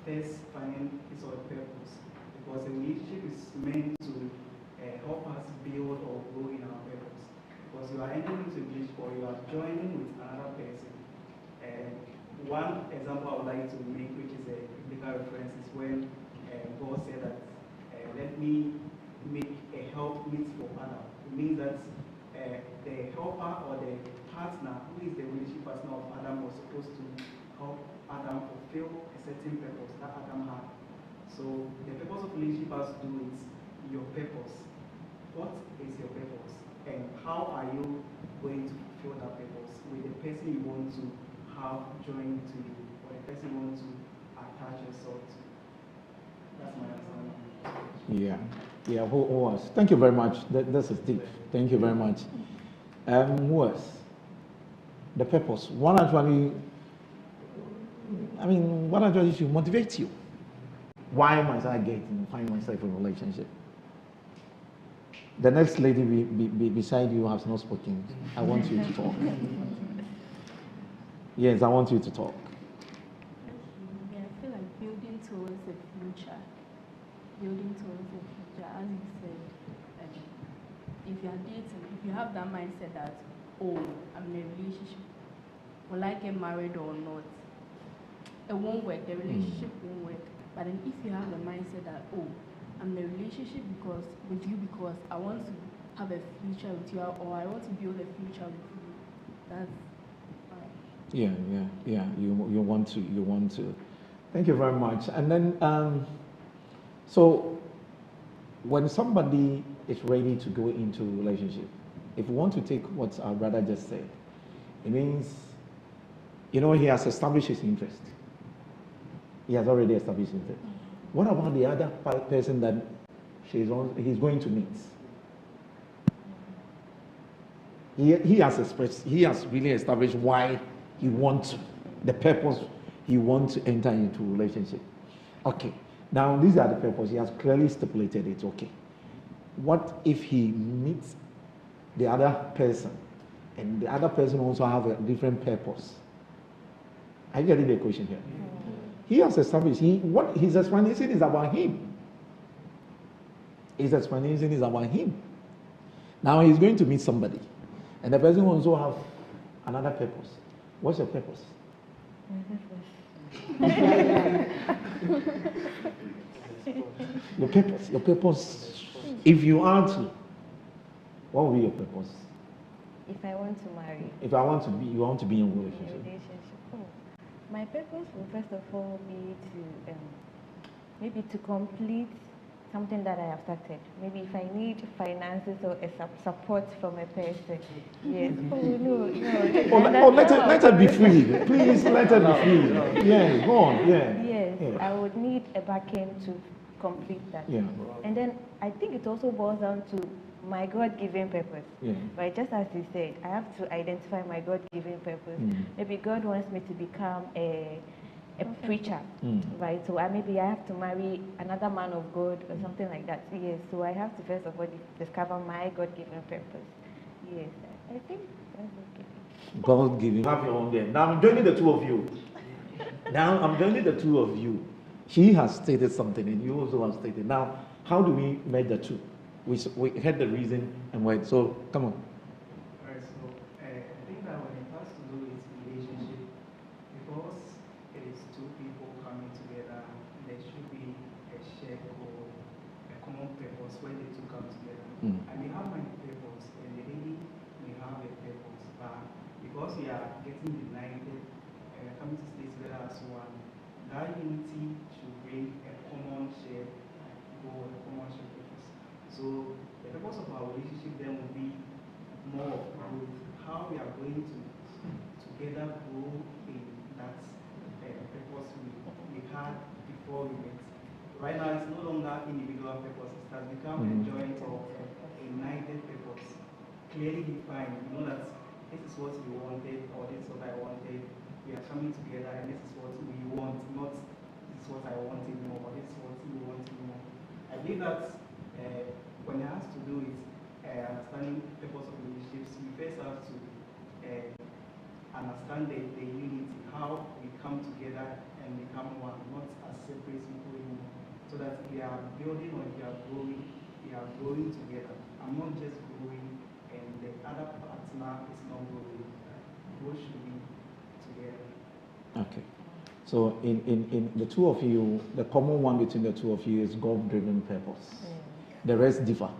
first finding his or her purpose. Because a relationship is meant to help us build or grow in our purpose. Because you are entering into a relationship or you are joining with another person. One example I would like to make, which is a biblical reference, is when God said that, let me make a helpmeet for Adam. It means that the helper or the partner, who is the relationship partner of Adam, was supposed to help Adam fulfill a certain purpose that Adam had. So the purpose of relationship has to do with your purpose. What is your purpose? And how are you going to fulfill that purpose with the person you want to have joined to you, or the person you want to attach yourself to? That's my answer. Yeah. Who else? Thank you very much. This is deep. Thank you very much. Who else? The purpose. What actually should motivate you? Why must I find myself in a relationship? The next lady beside you has not spoken. I want you to talk. Yes, I want you to talk. Yeah, I feel like building towards the future. Building towards the future, as you said, if you are dating, if you have that mindset that, oh, I'm in a relationship, will I get married or not? It won't work, the relationship won't work. But then if you have the mindset that, oh, I'm in a relationship with you because I want to have a future with you, or I want to build a future with you, that's fine. Yeah. You want to. Thank you very much. And then, so when somebody is ready to go into a relationship, if you want to take what our brother just said, it means, he has established his interest. He has already established his interest. What about the other person that he's going to meet? He has really established why he wants the purpose he wants to enter into a relationship. Okay. Now these are the purpose. He has clearly stipulated it. Okay. What if he meets the other person and the other person also have a different purpose? Are you getting the equation here? He has established what his explanation is about him. His explanation is about him. Now he's going to meet somebody, and the person will also have another purpose. What's your purpose? Your purpose. If you are to, what will be your purpose? If I want to marry. If I want to be, you want to be in a relationship. My purpose will first of all be to maybe to complete something that I have started. Maybe if I need finances or support from a person. Yes. Let her be free. Please let her be free. Yeah, go on. Yeah. Yes, yeah. I would need a backing to complete that. Yeah. And then I think it also boils down to my God-given purpose. Yeah. Right, just as you said, I have to identify my God-given purpose. Maybe God wants me to become a preacher, right? So maybe I have to marry another man of God or something like that. Yes, so I have to first of all discover my God-given purpose. Yes, I think that's okay. God-given. Have your own there. Now I'm joining the two of you. She has stated something and you also have stated. Now, how do we make the two? We had the reason and why. So, come on. Alright, so I think that when it has to do with relationship, because it is two people coming together, there should be a shared goal, a common purpose where the two come together. I may have my purpose and the lady may have a purpose, but because we are getting united and coming to stay together as one, that unity should bring a common shared goal, a common shared purpose. So the purpose of our relationship then will be more of growth, how we are going to together grow in that purpose we had before we met. Right now, it's no longer individual purpose. It has become a joint of a united purpose. Clearly defined. You know that this is what you wanted or this is what I wanted. We are coming together and this is what we want, not this is what I wanted more or this is what you want more. I believe that when it has to do with understanding the purpose of relationships, we first have to understand the unity, how we come together and become one, not as separate people anymore. So that we are building or we are growing together. I'm not just growing and the other partner is not growing. Both should be together. Okay. So in the two of you, the common one between the two of you is God-driven purpose. The rest differ.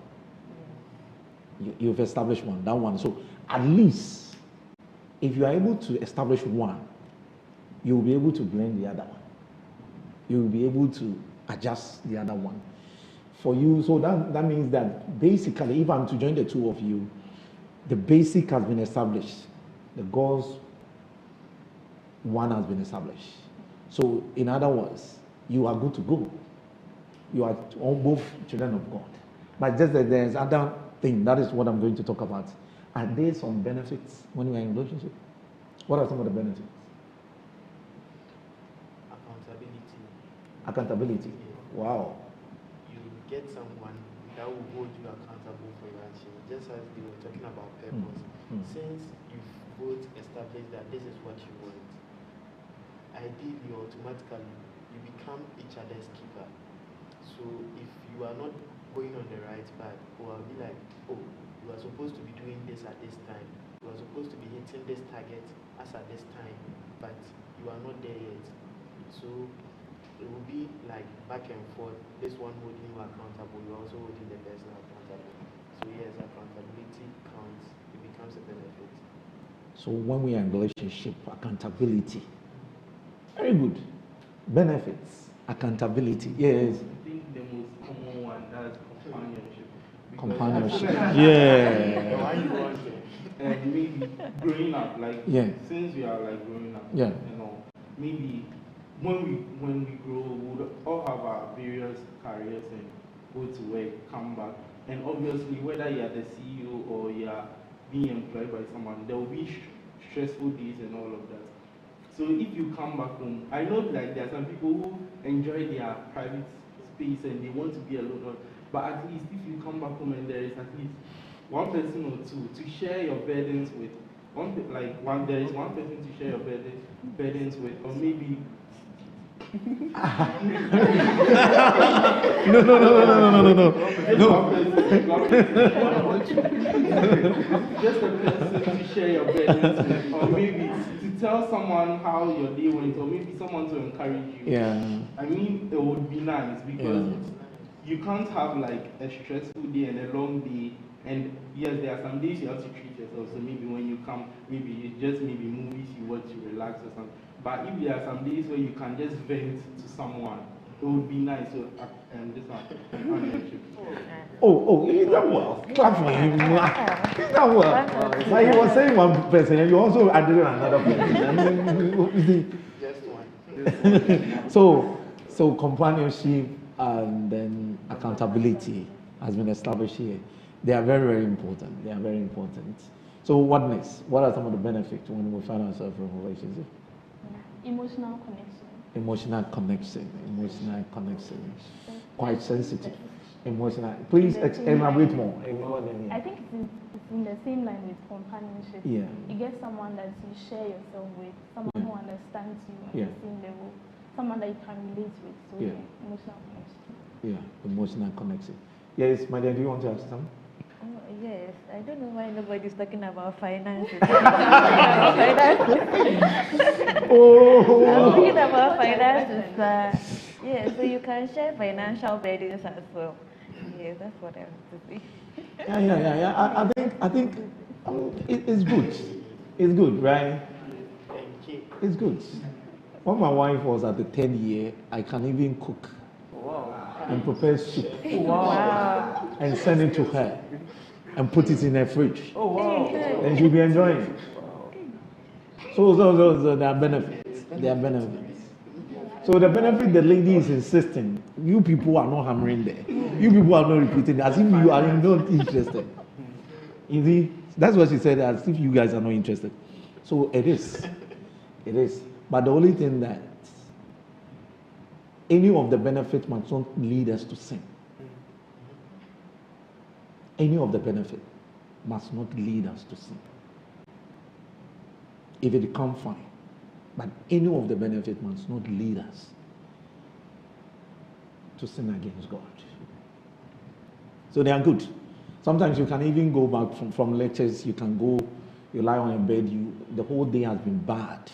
You've established one, that one. So at least, if you are able to establish one, you will be able to blend the other one. You will be able to adjust the other one. For you, so that means that basically, if I'm to join the two of you, the basic has been established. The goals, one has been established. So in other words, you are good to go. You are all both children of God. But just that there's other thing, that is what I'm going to talk about. Are there some benefits when you are in a relationship? What are some of the benefits? Accountability. Accountability. Wow. You get someone that will hold you accountable for your actions, just as they were talking about purpose. Since you've both established that this is what you want, ideally, automatically, you become each other's keeper. So if you are not going on the right path, or I'll be like, oh, you are supposed to be doing this at this time, you are supposed to be hitting this target as at this time, but you are not there yet. So it will be like back and forth, this one holding you accountable, you're also holding the person accountable. So yes, accountability counts, it becomes a benefit. So when we are in relationship, accountability. Very good. Benefits, accountability. Yes. I think the most common one, that's companionship. Companionship. Yeah. Yeah. And maybe growing up, like since we are like growing up, you know, maybe when we grow, we'll all have our various careers and go to work, come back, and obviously whether you're the CEO or you're being employed by someone, there will be stressful days and all of that. So if you come back home, I know like there are some people who enjoy their private space and they want to be alone, but at least if you come back home and there is at least one person or two to share your burdens with, there is one person to share your burdens with, or maybe no. Just a person to share your burdens with, or maybe to tell someone how your day went, or maybe someone to encourage you. Yeah. I mean, it would be nice because you can't have like a stressful day and a long day. And yes, there are some days you have to treat yourself. So maybe when you come, maybe you just maybe movies you watch to relax or something. But if there are some days where you can just vent to someone, it would be nice. So this one, companionship. He's done well. Clap for him. He's done well. Like he was saying one person, and you also added another person. Just one. So companionship and then accountability has been established here. They are very, very important. They are very important. So what next? What are some of the benefits when we find ourselves in a relationship? Emotional connection. Emotional connection. Quite sensitive. Emotional. Please elaborate more. I think it's in the same line with companionship. Yeah. You get someone that you share yourself with, someone who understands you at the same level, someone that you can relate with. So emotional connection. Yeah, emotional connection. Yes, my dear, do you want to ask something? Yes, I don't know why nobody's talking about finances. I'm talking about finances. So you can share financial burdens as well. Yes, that's what I have to say. Yeah. I think it's good. It's good, right? It's good. When my wife was at the 10th year, I can even cook and prepare soup and send it to her and put it in her fridge. And she'll be enjoying it. So there are benefits. So the benefit the lady is insisting, you people are not hammering there. You people are not repeating as if you are not interested. You see, that's what she said, as if you guys are not interested. So it is. But the only thing that any of the benefits must not lead us to sin. Any of the benefit must not lead us to sin. If it come fine, but any of the benefit must not lead us to sin against God. So they are good. Sometimes you can even go back from lectures, you can go, you lie on your bed, the whole day has been bad.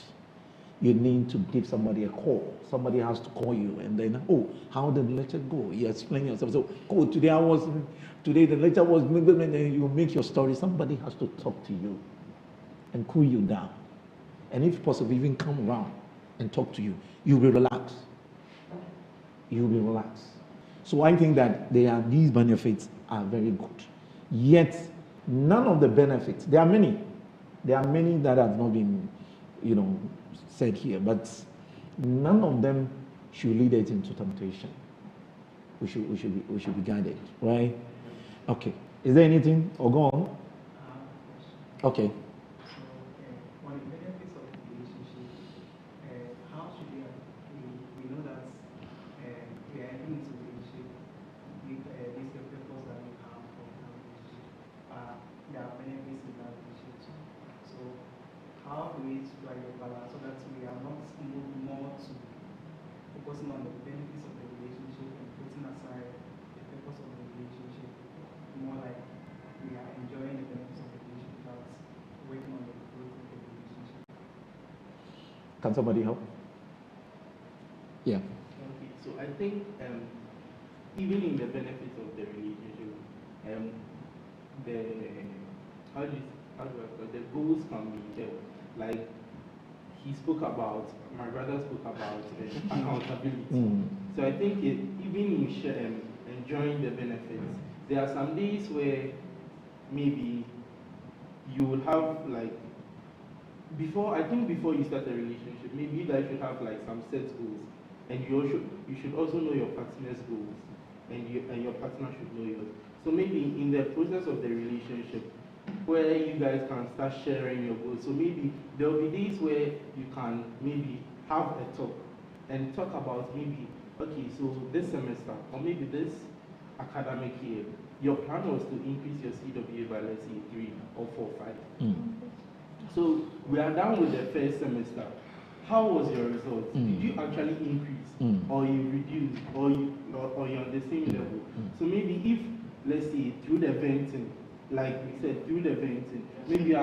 You need to give somebody a call. Somebody has to call you, and then, how did the lecture go? You explain yourself. So, today the lecture was, and you make your story. Somebody has to talk to you and cool you down. And if possible, even come around and talk to you. You'll be relaxed. So I think that these benefits are very good. Yet, none of the benefits, there are many that have not been, said here, but none of them should lead us into temptation. We should be guided, right? Okay. Is there anything? Or go on? Okay. So, on the benefits of the relationship, how should we know that we are entering into Can somebody help? Yeah. Okay, so I think even in the benefits of the relationship, the how do I call it? The goals can be like he spoke about, my brother spoke about accountability. So I think even in enjoying the benefits, there are some days where maybe you would have like before you start a relationship, maybe you guys should have like some set goals, and you should also know your partner's goals, and your partner should know yours. So maybe in the process of the relationship, where you guys can start sharing your goals. So maybe there will be days where you can maybe have a talk and talk about maybe, okay, so this semester or maybe this academic year, your plan was to increase your CWA by let's say 3 or 4, 5. So we are done with the first semester. How was your results? Did you actually increase, or you reduced, or you're on the same level? So maybe if, let's say, through the venting, like we said, through the venting, maybe you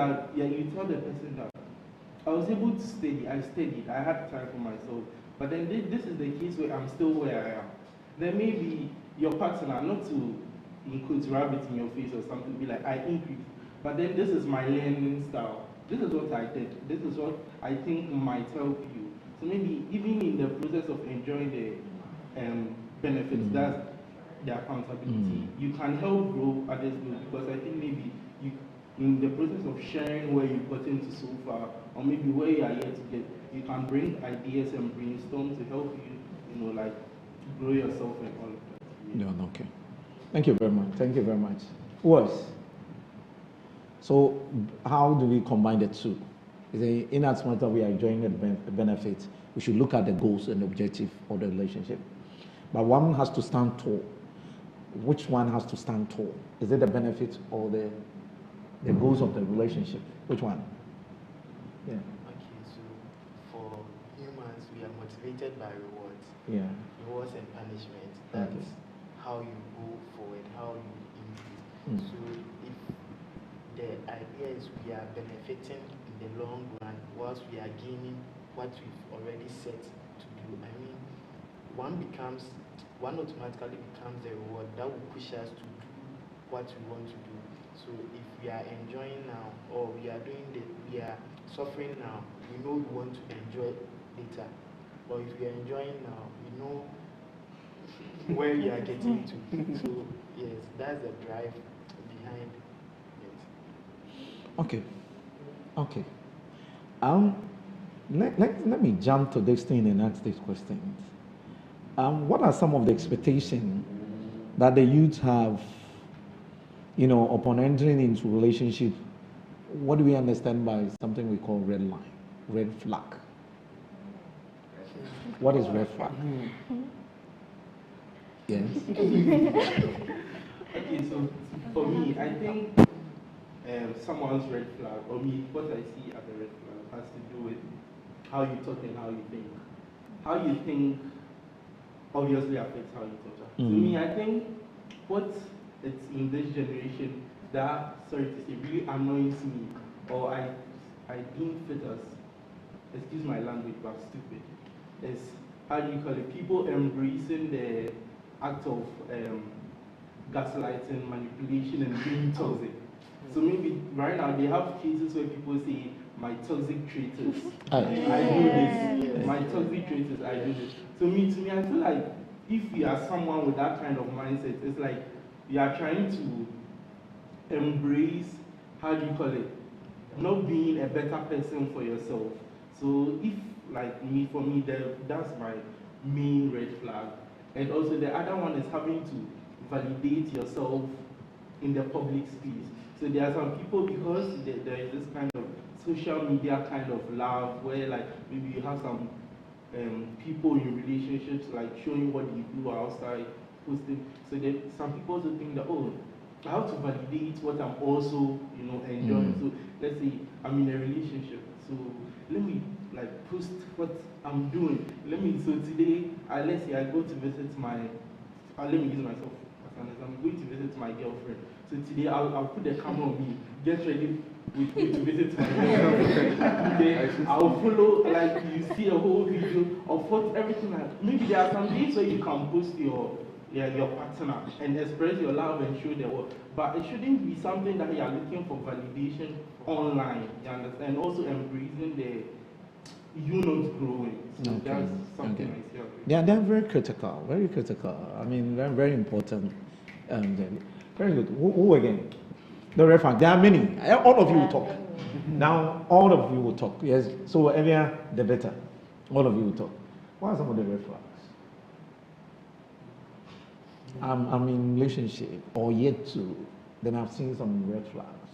tell the person that I was able to study, I studied, I had time for myself, but then this is the case where I'm still where I am. Then maybe your partner, not to include rabbit in your face or something, be like, I increased, but then this is my learning style. This is what I did. This is what I think might help you. So maybe even in the process of enjoying the benefits, that's the accountability. You can help grow others grow, because I think maybe you, in the process of sharing where you've gotten to so far, or maybe where you are yet to get, you can bring ideas and brainstorm to help you, like grow yourself and all of that. Yeah, okay. Thank you very much. Thank you very much. Who else? So how do we combine the two? In as much as we are enjoying the benefits, we should look at the goals and the objective of the relationship. But one has to stand tall. Which one has to stand tall? Is it the benefit or the goals of the relationship? Which one? Yeah. Okay, so for humans, we are motivated by rewards. Yeah. Rewards and punishment. That's how you go forward, how you improve. So if the idea is we are benefiting in the long run whilst we are gaining what we've already set to do. I mean, one automatically becomes a reward that will push us to do what we want to do. So if we are enjoying now, or we are suffering now, we know we want to enjoy later. But if we are enjoying now, we know where we are getting to. So yes, that's the drive behind it. Okay. Let me jump to this thing and ask these questions. What are some of the expectations that the youth have, upon entering into relationship? What do we understand by something we call red line, red flag? What is red flag? Yes. Okay, so for me, I think someone's red flag, or me, what I see as a red flag, has to do with how you talk and how you think. How you think obviously affects how you talk. To me, I think what it's in this generation that, sorry to say, really annoys me, or I deem fit as, excuse my language, but stupid, is, how do you call it, people embracing the act of gaslighting, manipulation, and being toxic. So maybe right now they have cases where people say, my toxic traitors, I do this. My toxic traitors, I do this. So to me, I feel like if you are someone with that kind of mindset, it's like you are trying to embrace, how do you call it, not being a better person for yourself. So if, like me, for me, that's my main red flag. And also the other one is having to validate yourself in the public space. So there are some people, because there is this kind of social media kind of love, where like maybe you have some people in relationships like showing what you do outside, posting. So some people also think that, oh, I have to validate what I'm also, enjoying. So let's say I'm in a relationship. So let me like post what I'm doing. So today, let's say I go to visit my, let me use myself as an example. I'm going to visit my girlfriend. So today I'll put the camera on me, get ready with visit then I'll follow, like you see a whole video of what everything like. Maybe there are some days where you can post your partner and express your love and show the world. But it shouldn't be something that you are looking for validation online. You understand? And also embracing the you not growing. So that's something I see. Yeah, they're very critical, very critical. I mean, very, very important. Very good. Who again? The reference. There are many. All of you will talk. Now, all of you will talk. Yes. So, earlier, the better. All of you will talk. What are some of the red flags? I'm in relationship or yet to. Then I've seen some red flags.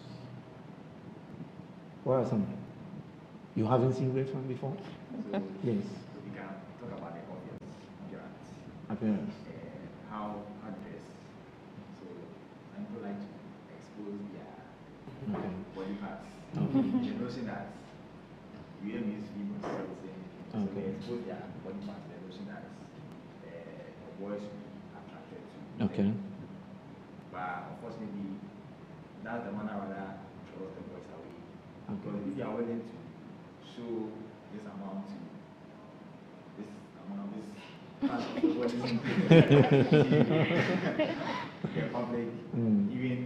What are some? You haven't seen red flags before? So, yes. We can talk about the obvious appearance. Appearance. How dress. So some people like to expose their body parts. The notion that you hear me speak on something, so they expose their body parts. The notion that a boy should be attracted to. Okay. But unfortunately, that's the manner rather draws the boys away. Because if you are willing to show this amount to this part of the body in public, even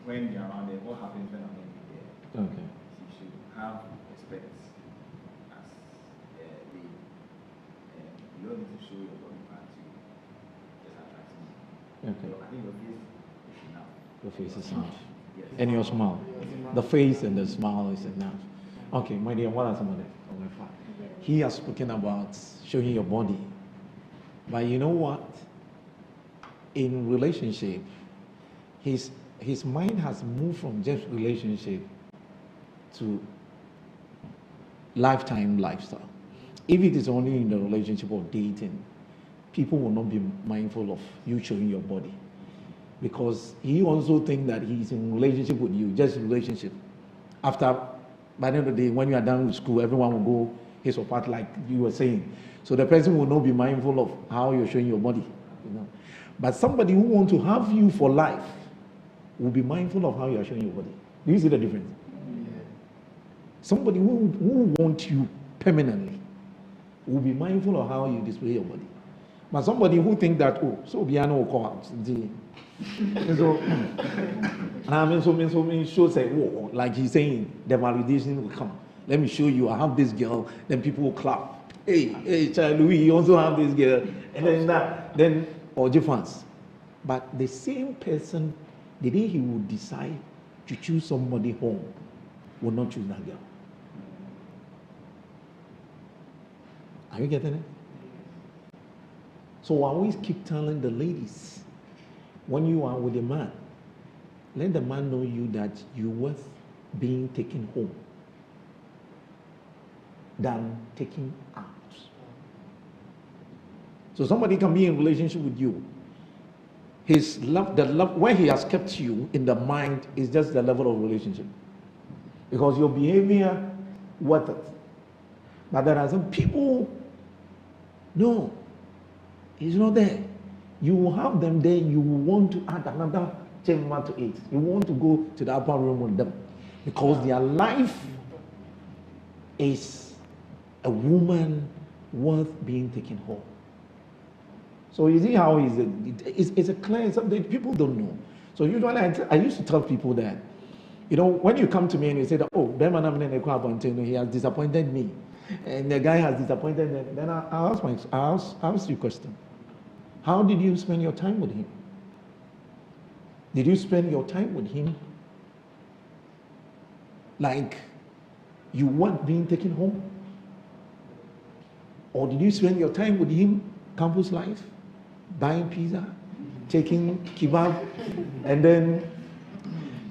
when you're around there, what happens when I'm not there? Okay. So you should have respect as a lady. And you don't need to show your body part to just attract me. Okay. So I think your face is enough. Your face is enough. Yes. And your smile. The face and the smile is enough. Okay, my dear, what are some of them? He has spoken about showing your body. But you know what? In relationship, his mind has moved from just relationship to lifetime lifestyle. If it is only in the relationship of dating, people will not be mindful of you showing your body. Because he also thinks that he's in relationship with you, just relationship. After, by the end of the day, when you are done with school, everyone will go his or part, like you were saying. So the person will not be mindful of how you're showing your body. You know? But somebody who wants to have you for life will be mindful of how you are showing your body. Do you see the difference? Yeah. Somebody who wants you permanently will be mindful of how you display your body. But somebody who thinks that, oh, so piano will come out. So shows say, oh, like he's saying, the validation will come. Let me show you, I have this girl, then people will clap. Hey, Child Louis, you also have this girl. And then or difference. But the same person, the day he will decide to choose somebody home, will not choose that girl. Are you getting it? So I always keep telling the ladies, when you are with a man, let the man know you that you're worth being taken home than taken out. So somebody can be in relationship with you. His love, the love, where he has kept you in the mind is just the level of relationship. Because your behavior worth it. But there are some people, no, he's not there. You will have them there, you will want to add another chamber to it. You want to go to the upper room with them. Because their life is a woman worth being taken home. So you see how it's a clear, something people don't know. So usually I used to tell people that, you know, when you come to me and you say that, oh, he has disappointed me, and the guy has disappointed them, then I ask you a question. How did you spend your time with him? Did you spend your time with him like you want being taken home? Or did you spend your time with him campus life, buying pizza, taking kebab, and then,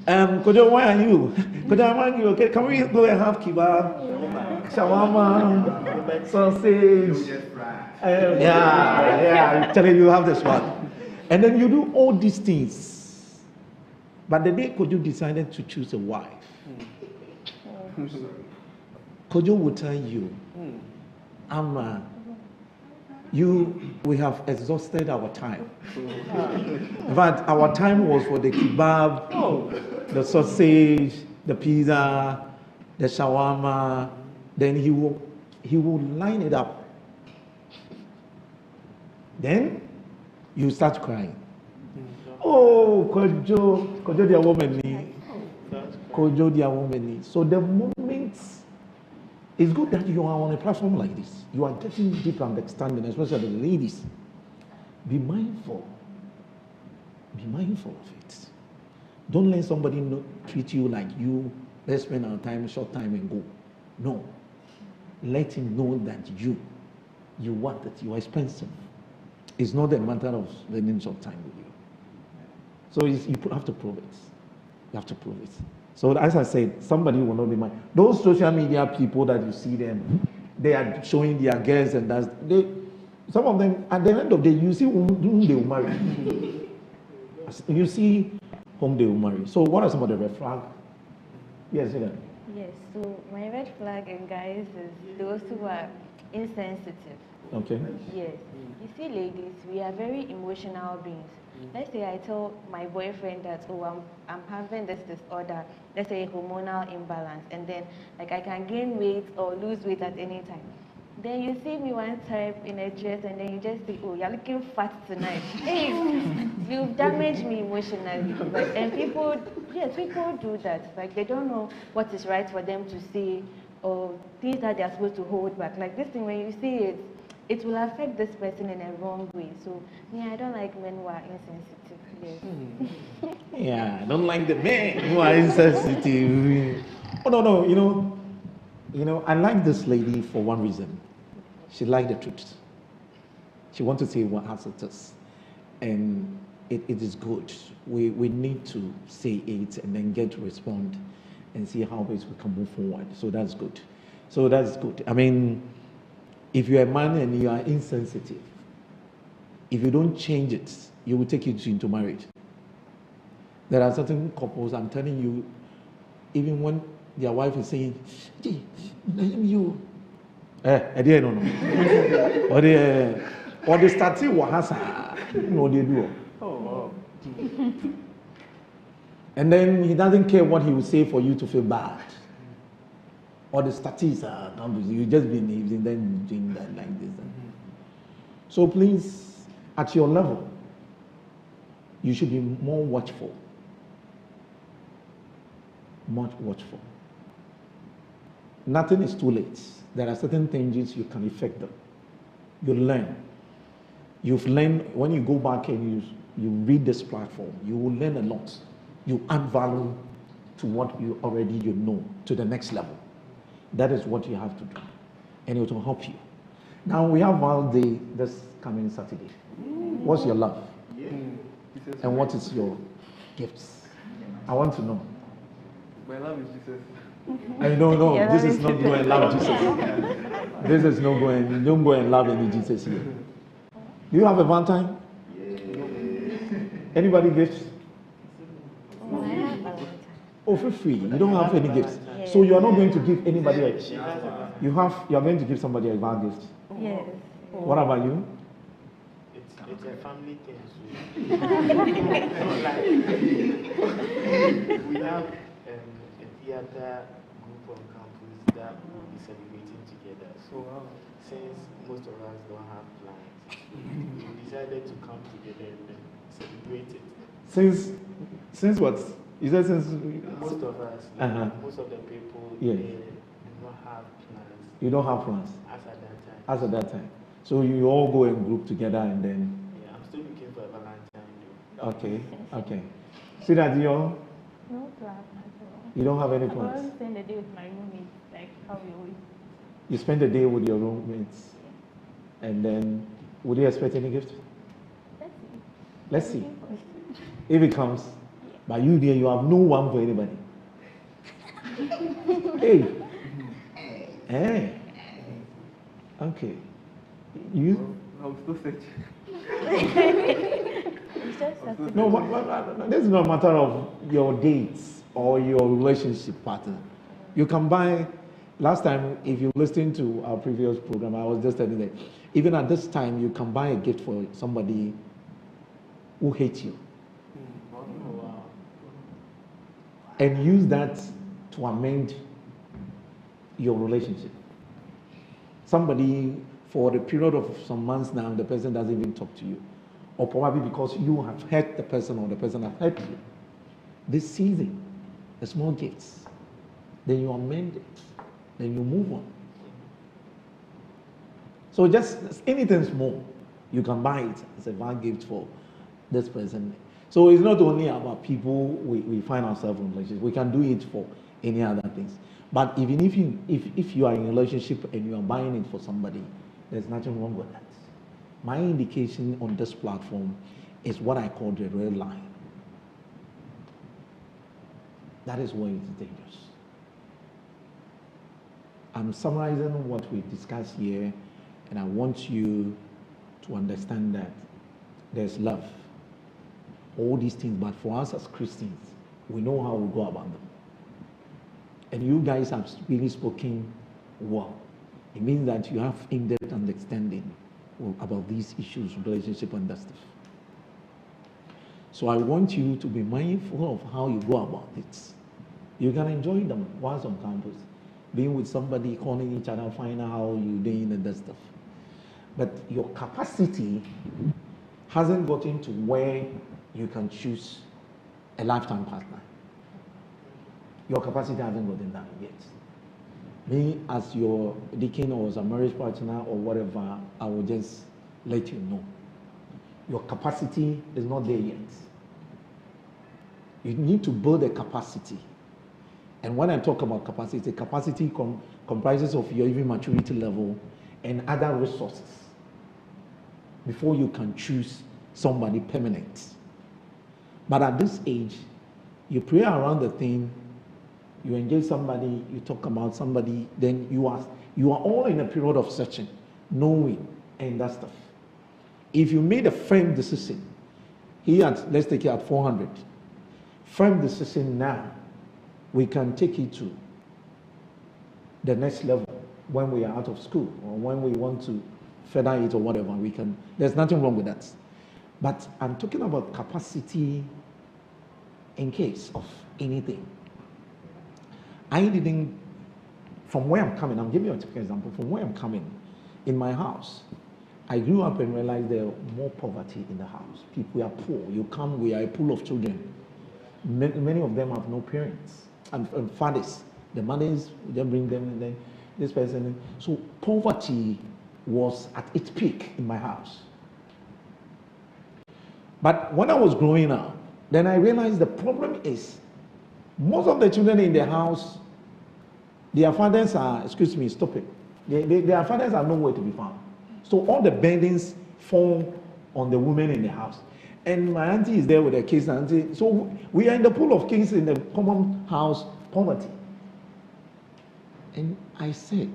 Kojo, why are you? Kojo, why are you? Okay, can we go and have kebab, shawarma, sausage? Yeah, I'm telling you, have this one. And then you do all these things. But the day Kojo decided to choose a wife, Kojo will tell you, Amma, we have exhausted our time. In fact, our time was for the kebab, the sausage, the pizza, the shawarma, then he will line it up. Then you start crying. Oh, Kojo dear woman. Kojo dear woman. So the moment, it's good that you are on a platform like this. You are getting deep understanding, especially the ladies. Be mindful. Be mindful of it. Don't let somebody treat you like you, let's spend our time, short time and go. No. Let him know that you want it. You are expensive. It's not a matter of spending short time with you. So you have to prove it. You have to prove it. So as I said, somebody will not be mine. Those social media people that you see them, they are showing their girls and that. Some of them, at the end of the day, you see whom they will marry. You see whom they will marry. So what are some of the red flags? Yes, Ida. Yes, so my red flag in guys is those who are insensitive. Okay. Yes. You see, ladies, we are very emotional beings. Let's say I tell my boyfriend that, oh, I'm having this disorder, let's say hormonal imbalance, and then like I can gain weight or lose weight at any time. Then you see me one time in a dress and then you just say, oh, you're looking fat tonight. Hey, you've damaged me emotionally. Like, and people do that. Like, they don't know what is right for them to say or things that they're supposed to hold back. Like this thing, when you see it, it will affect this person in a wrong way. So, yeah, I don't like men who are insensitive. Yes. Yeah, I don't like the men who are insensitive. Oh, no, you know, I like this lady for one reason. She liked the truth. She wants to say what has it is. And it is good. We need to say it and then get to respond and see how best we can move forward. So that's good. I mean, if you're a man and you are insensitive, if you don't change it, you will take it into marriage. There are certain couples, I'm telling you, even when their wife is saying, gee, you. I didn't know. Or they start to no, they do. Oh. And then he doesn't care what he will say for you to feel bad. Or the statistics you just been then doing that like this. So please, at your level, you should be more watchful. Much watchful. Nothing is too late. There are certain things you can effect them. You learn. You've learned, when you go back and you read this platform, you will learn a lot. You add value to what you know, to the next level. That is what you have to do. And it will help you. Now we have Val Day this coming Saturday. What's your love? And what is your gifts? I want to know. My love is Jesus. I don't know. This is not go and love Jesus. This is not going. Don't go and love any Jesus here. Do you have a Valentine? Anybody gifts? Oh, for free. You don't have any gifts. So you are not going to give anybody a gift. You are going to give somebody a Val gift. Yes. What about you? It's a family thing. We have a theater group on campus that will be celebrating together. So since most of us don't have plans, we decided to come together and celebrate it. Since what? You said since most of us, most of the people, yes. They do not have plans. You don't have plans? As at that time. So you all go and group together and then... Yeah, I'm still looking for a Valentine though. Okay. See that, you all? No plan at all. You don't have any I plans? always spend the day with my roommates, like how we always. You spend the day with your roommates, and then would you expect any gift? Let's see. If it comes, but you there, you have no one for anybody. Hey. Okay. You? I'm still searching. No, but this is not a matter of your dates or your relationship partner. You can buy. Last time, if you listened to our previous program, I was just telling that even at this time, you can buy a gift for somebody who hates you. And use that to amend your relationship. Somebody, for the period of some months now, the person doesn't even talk to you. Or probably because you have hurt the person or the person has hurt you. This season, the small gifts, then you amend it, then you move on. So just anything small, you can buy it as a one gift for this person. So it's not only about people we find ourselves in relationships. We can do it for any other things. But even if you are in a relationship and you are buying it for somebody, there's nothing wrong with that. My indication on this platform is what I call the red line. That is where it's dangerous. I'm summarizing what we discussed here, and I want you to understand that there's love. All these things, but for us as Christians, we know how we go about them. And you guys have really spoken well. It means that you have in-depth understanding about these issues, relationship and that stuff. So I want you to be mindful of how you go about it. You can enjoy them whilst on campus, being with somebody, calling each other, finding out how you're doing and that stuff. But your capacity hasn't gotten to where you can choose a lifetime partner. Your capacity hasn't gotten that yet. Me, as your deacon or as a marriage partner or whatever, I will just let you know. Your capacity is not there yet. You need to build a capacity. And when I talk about capacity comprises of your even maturity level and other resources before you can choose somebody permanent. But at this age, you pray around the thing, you engage somebody, you talk about somebody, then you are all in a period of searching, knowing, and that stuff. If you made a firm decision, let's take it at 400, firm decision now, we can take it to the next level when we are out of school or when we want to further it or whatever. There's nothing wrong with that. But I'm talking about capacity in case of anything. From where I'm coming, I'll give you a typical example. From where I'm coming, in my house, I grew up and realized there are more poverty in the house. People are poor. We are a pool of children. Many of them have no parents and fathers. The mothers, they bring them and then this person. So poverty was at its peak in my house. But when I was growing up, then I realized the problem is most of the children in the house, their fathers are, stupid. Their fathers are nowhere to be found. So all the burdens fall on the women in the house. And my auntie is there with her kids. So we are in the pool of kids in the common house, poverty. And I said,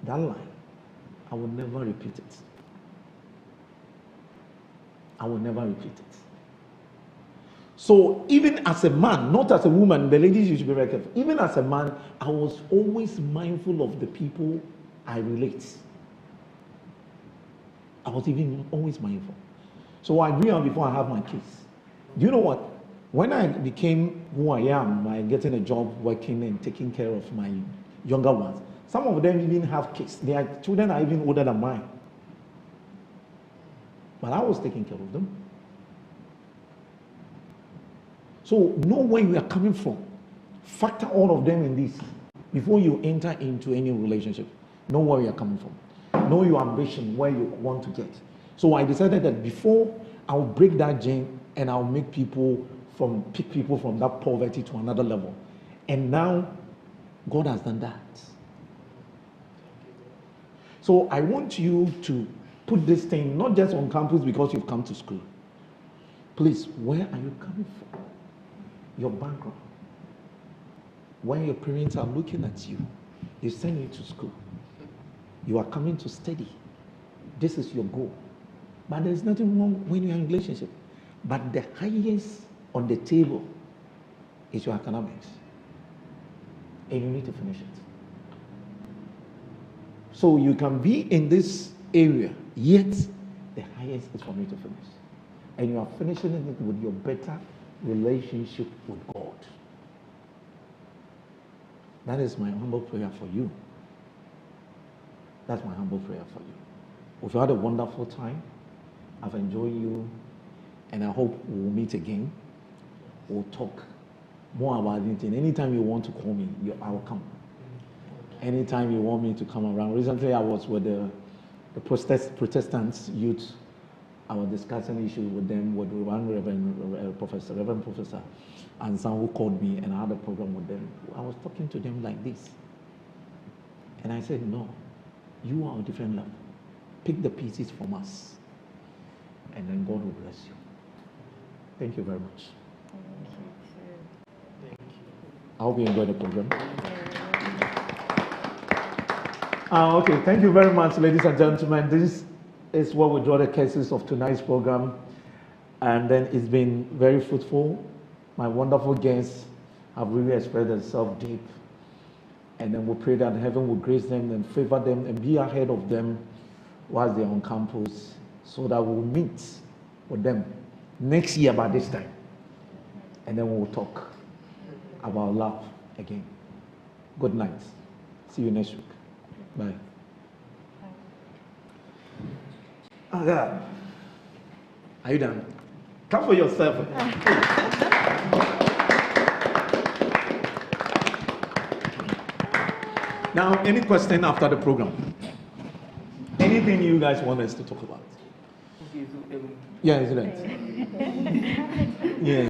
that line, I will never repeat it. I will never repeat it. So even as a man, not as a woman, the ladies, you should be very careful. Even as a man, I was always mindful of the people I relate. I was even always mindful. So I grew up before I had my kids. Do you know what? When I became who I am, by getting a job, working and taking care of my younger ones, some of them even have kids. Their children are even older than mine. But I was taking care of them. So know where you are coming from. Factor all of them in this before you enter into any relationship. Know where you are coming from. Know your ambition, where you want to get. So I decided that before I'll break that chain and I'll make pick people from that poverty to another level. And now God has done that. So I want you to put this thing not just on campus because you've come to school. Please, where are you coming from? Your background. When your parents are looking at you, they send you to school. You are coming to study. This is your goal. But there's nothing wrong when you're in a relationship. But the highest on the table is your academics. And you need to finish it. So you can be in this area, yet the highest is for me to finish. And you are finishing it with your better relationship with God. That is my humble prayer for you. That's my humble prayer for you. We've had a wonderful time. I've enjoyed you, and I hope we'll meet again. We'll talk more about anything. Anytime you want to call me, I'll come. Anytime you want me to come around. Recently, I was with the Protestant youth. I was discussing issues with them, with one Reverend Professor, and some who called me, and I had a program with them. I was talking to them like this. And I said, no, you are a different level. Pick the pieces from us, and then God will bless you. Thank you very much. Thank you. I hope you enjoyed the program. Okay, thank you very much, ladies and gentlemen. This is what we draw the cases of tonight's program. And then it's been very fruitful. My wonderful guests have really expressed themselves deep. And then we pray that heaven will grace them and favor them and be ahead of them whilst they're on campus, so that we'll meet with them next year by this time. And then we'll talk about love again. Good night. See you next week. Bye. Oh, yeah. Are you done? Come for yourself. Now, any question after the program? Anything you guys want us to talk about? Okay, so Yeah, isn't it? Yeah.